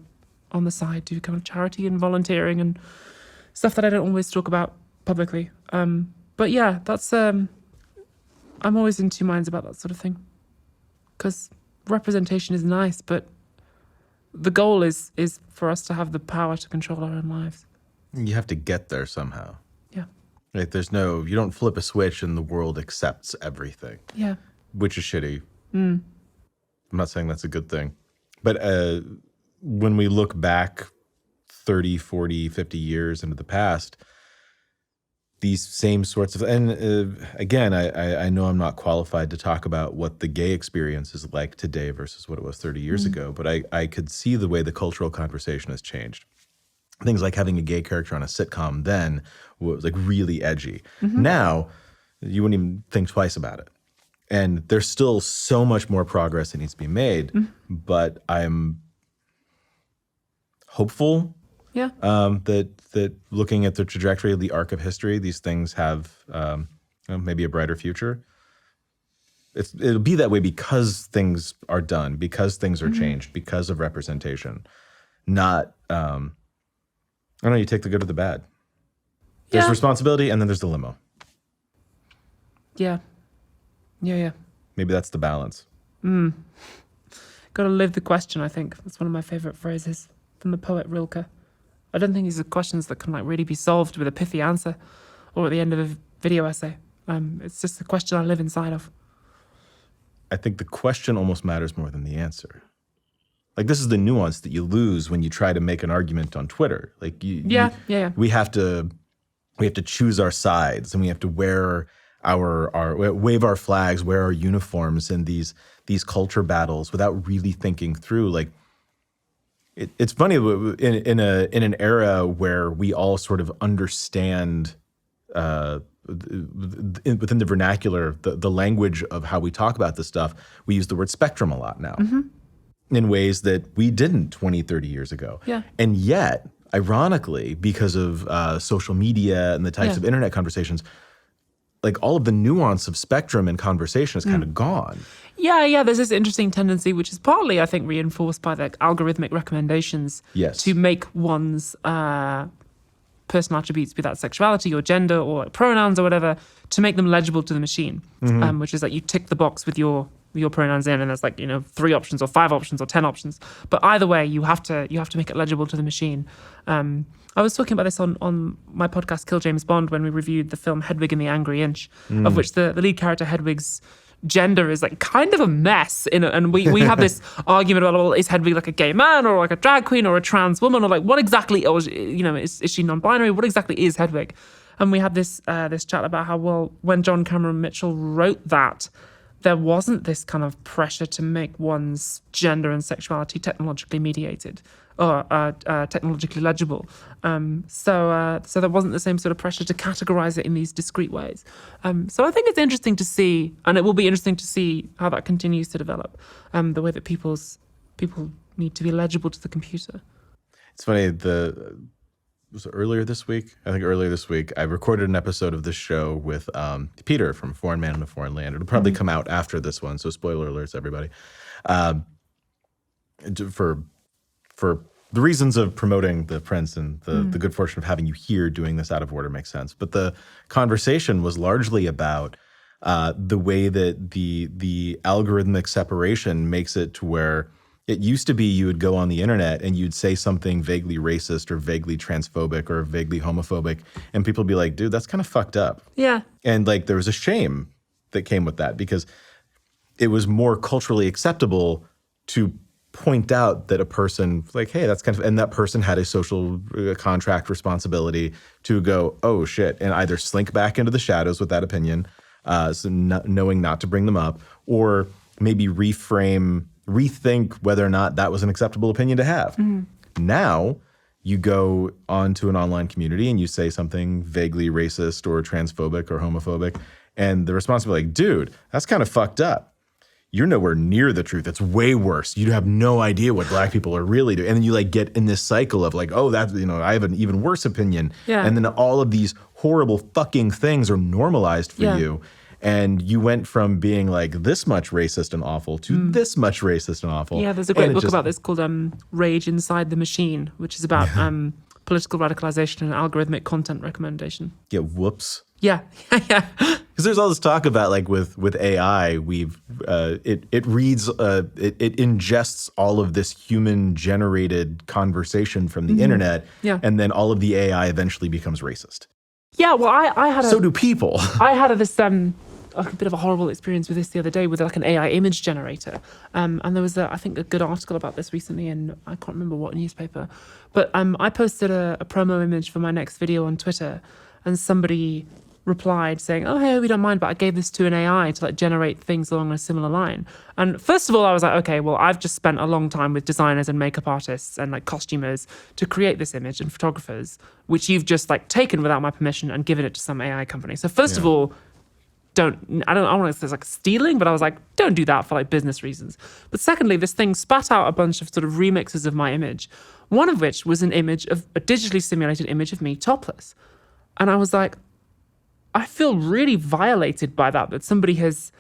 on the side, do kind of charity and volunteering and stuff that I don't always talk about publicly. But yeah, that's I'm always in two minds about that sort of thing. Because representation is nice, but the goal is for us to have the power to control our own lives. You have to get there somehow. Yeah. Right? You don't flip a switch and the world accepts everything. Yeah. Which is shitty. I'm not saying that's a good thing. But when we look back 30, 40, 50 years into the past, these same sorts of, and again, I know I'm not qualified to talk about what the gay experience is like today versus what it was 30 years ago, but I could see the way the cultural conversation has changed. Things like having a gay character on a sitcom then was like really edgy. Now, you wouldn't even think twice about it. And there's still so much more progress that needs to be made, but I'm hopeful that looking at the trajectory of the arc of history, these things have maybe a brighter future. It'll be that way because things are done, because things are changed, because of representation. Not, I don't know, you take the good or the bad. There's responsibility, and then there's the limo. Yeah. Maybe that's the balance. Gotta live the question, I think. That's one of my favorite phrases from the poet Rilke. I don't think these are questions that can really be solved with a pithy answer or at the end of a video essay. It's just a question I live inside of. I think the question almost matters more than the answer. Like, this is the nuance that you lose when you try to make an argument on Twitter. Like, we have to choose our sides, and we have to wear wave our flags, wear our uniforms in these culture battles without really thinking through. Like, it's funny in an era where we all sort of understand within the vernacular, the language of how we talk about this stuff. We use the word spectrum a lot now in ways that we didn't 20, 30 years ago. Yeah. And yet, ironically, because of social media and the types of internet conversations, like, all of the nuance of spectrum and conversation is kind of gone. Yeah. There's this interesting tendency, which is partly, I think, reinforced by the algorithmic recommendations to make one's personal attributes, be that sexuality or gender or pronouns or whatever, to make them legible to the machine, which is that you tick the box with your pronouns in, and there's 3 options or 5 options or 10 options. But either way, you have to make it legible to the machine. I was talking about this on my podcast, Kill James Bond, when we reviewed the film Hedwig and the Angry Inch, of which the lead character Hedwig's gender is kind of a mess. And we have this argument about, well, is Hedwig like a gay man or like a drag queen or a trans woman, or what exactly, or is she non-binary? What exactly is Hedwig? And we had this chat about how, well, when John Cameron Mitchell wrote that, there wasn't this kind of pressure to make one's gender and sexuality technologically mediated or technologically legible. So there wasn't the same sort of pressure to categorize it in these discrete ways. So I think it's interesting to see, and it will be interesting to see how that continues to develop, the way that people need to be legible to the computer. It's funny, was it earlier this week? I think earlier this week, I recorded an episode of this show with Peter from Foreign Man in a Foreign Land. It'll probably come out after this one, so spoiler alerts, everybody. For the reasons of promoting the Prince and the good fortune of having you here doing this out of order makes sense. But the conversation was largely about the way that the algorithmic separation makes it to where it used to be you would go on the internet and you'd say something vaguely racist or vaguely transphobic or vaguely homophobic, and people would be like, dude, that's kind of fucked up. Yeah. And like there was a shame that came with that because it was more culturally acceptable to point out that a person like, hey, that's kind of, and that person had a social contract responsibility to go, oh shit, and either slink back into the shadows with that opinion, so knowing not to bring them up, or maybe rethink whether or not that was an acceptable opinion to have. Now, you go onto an online community and you say something vaguely racist or transphobic or homophobic, and the response will be like, dude, that's kind of fucked up. You're nowhere near the truth. It's way worse. You have no idea what black people are really doing. And then you like get in this cycle of like, oh, that's, I have an even worse opinion. Yeah. And then all of these horrible fucking things are normalized for you. And you went from being like this much racist and awful to this much racist and awful. Yeah, there's a great book about this called Rage Inside the Machine, which is about political radicalization and algorithmic content recommendation. Yeah, whoops. Yeah. Because there's all this talk about like with AI, it reads, it ingests all of this human generated conversation from the internet, and then all of the AI eventually becomes racist. Yeah, well, I had so do people. I had this a bit of a horrible experience with this the other day with like an AI image generator, and there was I think a good article about this recently in I can't remember what newspaper, but I posted a promo image for my next video on Twitter, and somebody replied saying, oh, hey, we don't mind, but I gave this to an AI to like generate things along a similar line. And first of all, I was like, okay, well, I've just spent a long time with designers and makeup artists and like costumers to create this image, and photographers, which you've just like taken without my permission and given it to some AI company. So first of all, I don't want to say it's like stealing, but I was like, don't do that for like business reasons. But secondly, this thing spat out a bunch of sort of remixes of my image, one of which was a digitally simulated image of me topless. And I was like, I feel really violated by that somebody has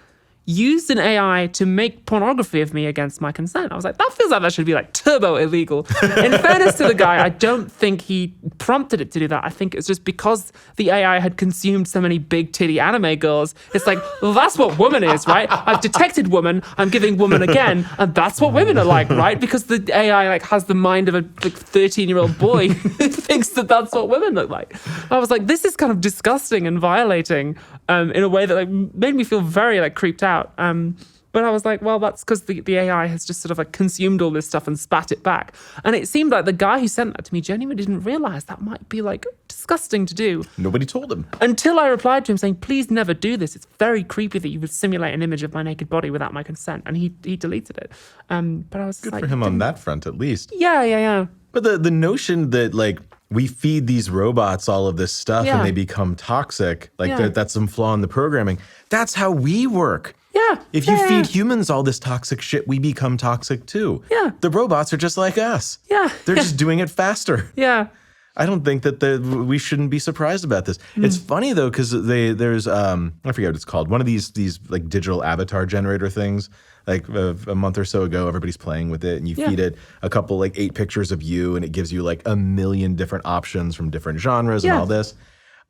used an AI to make pornography of me against my consent. I was like, that feels like that should be like turbo illegal. In fairness to the guy, I don't think he prompted it to do that. I think it's just because the AI had consumed so many big titty anime girls. It's like, well, that's what woman is, right? I've detected woman, I'm giving woman again, and that's what women are like, right? Because the AI like has the mind of a like 13-year-old boy who thinks that that's what women look like. I was like, this is kind of disgusting and violating in a way that like made me feel very like creeped out. But I was like, well, that's because the AI has just sort of like consumed all this stuff and spat it back. And it seemed like the guy who sent that to me genuinely didn't realize that might be like disgusting to do. Nobody told him. Until I replied to him saying, please never do this. It's very creepy that you would simulate an image of my naked body without my consent. And he deleted it. But I was good like, for him on that front, at least. Yeah. But the notion that like we feed these robots all of this stuff and they become toxic, like that's some flaw in the programming. That's how we work. Yeah. If you feed humans all this toxic shit, we become toxic too. Yeah. The robots are just like us. Yeah. They're just doing it faster. Yeah. I don't think that we shouldn't be surprised about this. It's funny though, because there's I forget what it's called. One of these like digital avatar generator things. Like a month or so ago, everybody's playing with it, and you feed it a couple like 8 pictures of you, and it gives you like a million different options from different genres and all this.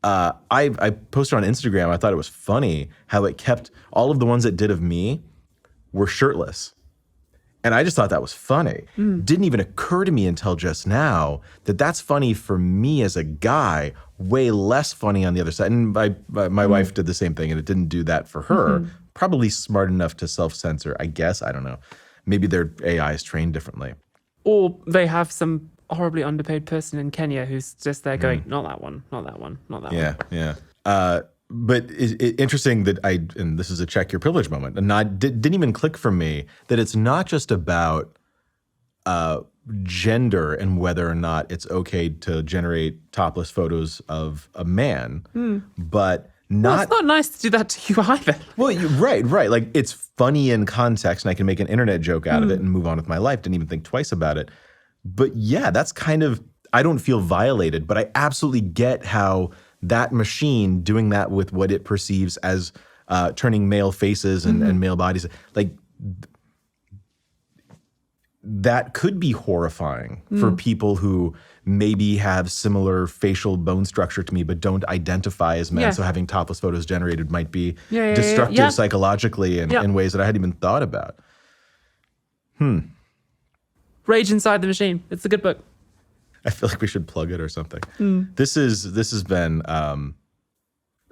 I posted on Instagram. I thought it was funny how it kept all of the ones it did of me were shirtless. And I just thought that was funny. Didn't even occur to me until just now that that's funny for me as a guy, way less funny on the other side. And my wife did the same thing, and it didn't do that for her. Probably smart enough to self-censor, I guess. I don't know. Maybe their AI is trained differently. Or they have some horribly underpaid person in Kenya who's just there going, not that one, not that one, not that one. Yeah. But it's interesting that and this is a check your privilege moment, and didn't even click for me that it's not just about gender and whether or not it's okay to generate topless photos of a man, but well, it's not nice to do that to you either. Well, right. Like, it's funny in context, and I can make an internet joke out of it and move on with my life. Didn't even think twice about it. But yeah, that's kind of, I don't feel violated, but I absolutely get how that machine doing that with what it perceives as turning male faces and male bodies, like that could be horrifying for people who maybe have similar facial bone structure to me, but don't identify as men. Yeah. So having topless photos generated might be Yeah. destructive psychologically in ways that I hadn't even thought about. Rage Inside the Machine. It's a good book. I feel like we should plug it or something. This has been an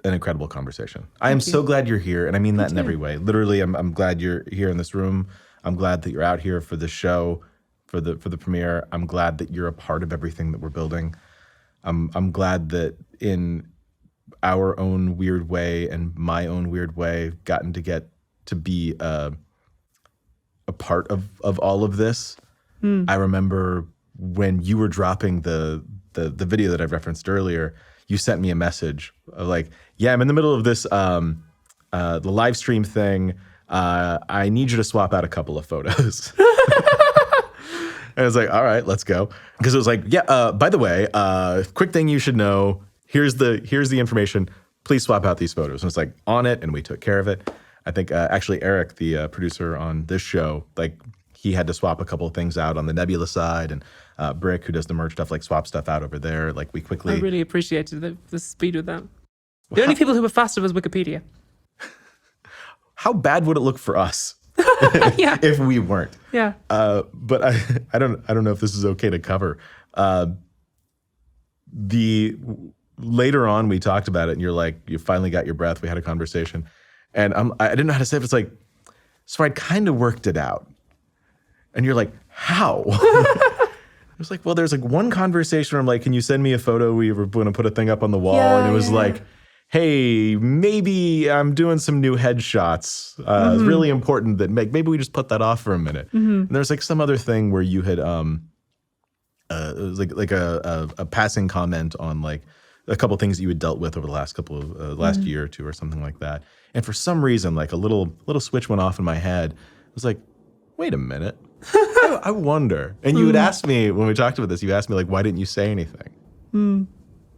incredible conversation. I am so glad you're here, and I mean that in every way. Literally, I'm glad you're here in this room. I'm glad that you're out here for the show, for the premiere. I'm glad that you're a part of everything that we're building. I'm glad that in our own weird way and my own weird way, gotten to get to be a part of all of this. I remember when you were dropping the video that I referenced earlier, you sent me a message of like, yeah, I'm in the middle of this the live stream thing. I need you to swap out a couple of photos. And I was like, all right, let's go. Because it was like, yeah, by the way, quick thing you should know, here's the information. Please swap out these photos. And it's like on it, and we took care of it. I think actually Eric, the producer on this show, like he had to swap a couple of things out on the Nebula side, and Brick, who does the merch stuff, like swap stuff out over there. Like we quickly. I really appreciated the speed with that. The only people who were faster was Wikipedia. How bad would it look for us Yeah. if we weren't? Yeah. But I don't know if this is okay to cover. Later on we talked about it, and you're like, you finally got your breath. We had a conversation, and I didn't know how to say it. It's like, so I'd kind of worked it out, and you're like, how? I was like, well, there's like one conversation where I'm like, can you send me a photo? We were going to put a thing up on the wall, and it was like, hey, maybe I'm doing some new headshots. It's really important that maybe we just put that off for a minute. And there's like some other thing where you had it was like a passing comment on like a couple things that you had dealt with over the last couple of last year or two or something like that. And for some reason, like a little switch went off in my head. I was like, wait a minute. I wonder. And you had asked me when we talked about this, you asked me like, why didn't you say anything?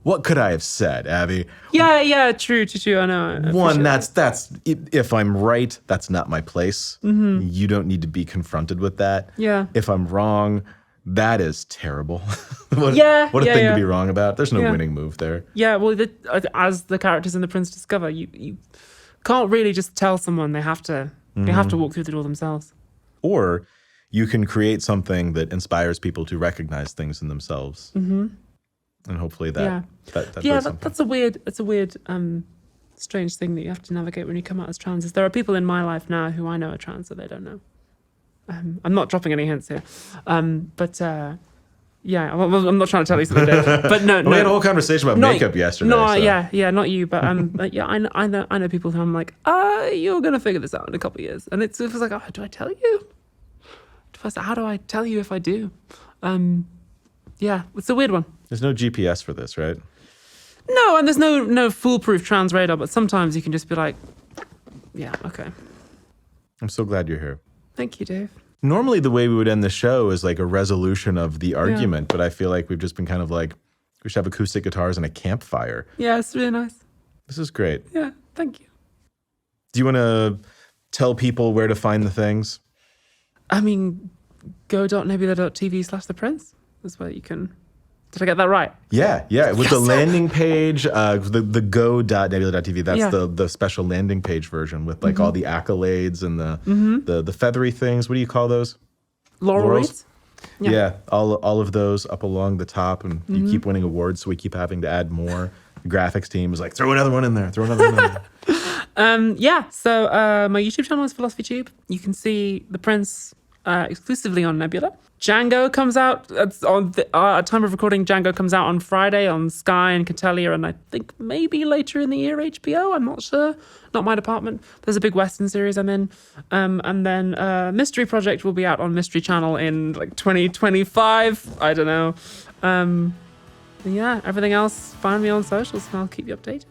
What could I have said, Abby? Yeah, true. I know. One, that's if I'm right, that's not my place. You don't need to be confronted with that. Yeah. If I'm wrong, that is terrible. What a thing to be wrong about. There's no winning move there. Yeah, well, as the characters in The Prince discover, you can't really just tell someone. They have to walk through the door themselves. Or you can create something that inspires people to recognize things in themselves. And hopefully that does something. That's a weird, strange thing that you have to navigate when you come out as trans. Is there are people in my life now who I know are trans that they don't know. I'm not dropping any hints here, but yeah, well, I'm not trying to tell you something, Dave, but no. We had a whole conversation about makeup yesterday. No, so. yeah, not you, but yeah, I know people who I'm like, you're gonna figure this out in a couple of years, and it feels like, do I tell you? How do I tell you if I do? Yeah, it's a weird one. There's no GPS for this, right? No, and there's no foolproof trans radar, but sometimes you can just be like, yeah, okay. I'm so glad you're here. Thank you, Dave. Normally the way we would end the show is like a resolution of the argument, but I feel like we've just been kind of like, we should have acoustic guitars and a campfire. Yeah, it's really nice. This is great. Yeah, thank you. Do you want to tell people where to find the things? I mean, go.nebula.tv/The Prince. That's where you can... Did I get that right? Yeah. With the landing page, the go.nebula.tv, that's the special landing page version with like all the accolades and the feathery things. What do you call those? Laurels? Yeah, all of those up along the top, and you keep winning awards, so we keep having to add more. The graphics team is like, throw another one in there. So my YouTube channel is PhilosophyTube. You can see The Prince exclusively on Nebula. Django comes out at time of recording. Django comes out on Friday on Sky and Catellia, and I think maybe later in the year HBO. I'm not sure. Not my department. There's a big Western series I'm in, and then Mystery Project will be out on Mystery Channel in like 2025. I don't know. Yeah, everything else, find me on socials, and I'll keep you updated.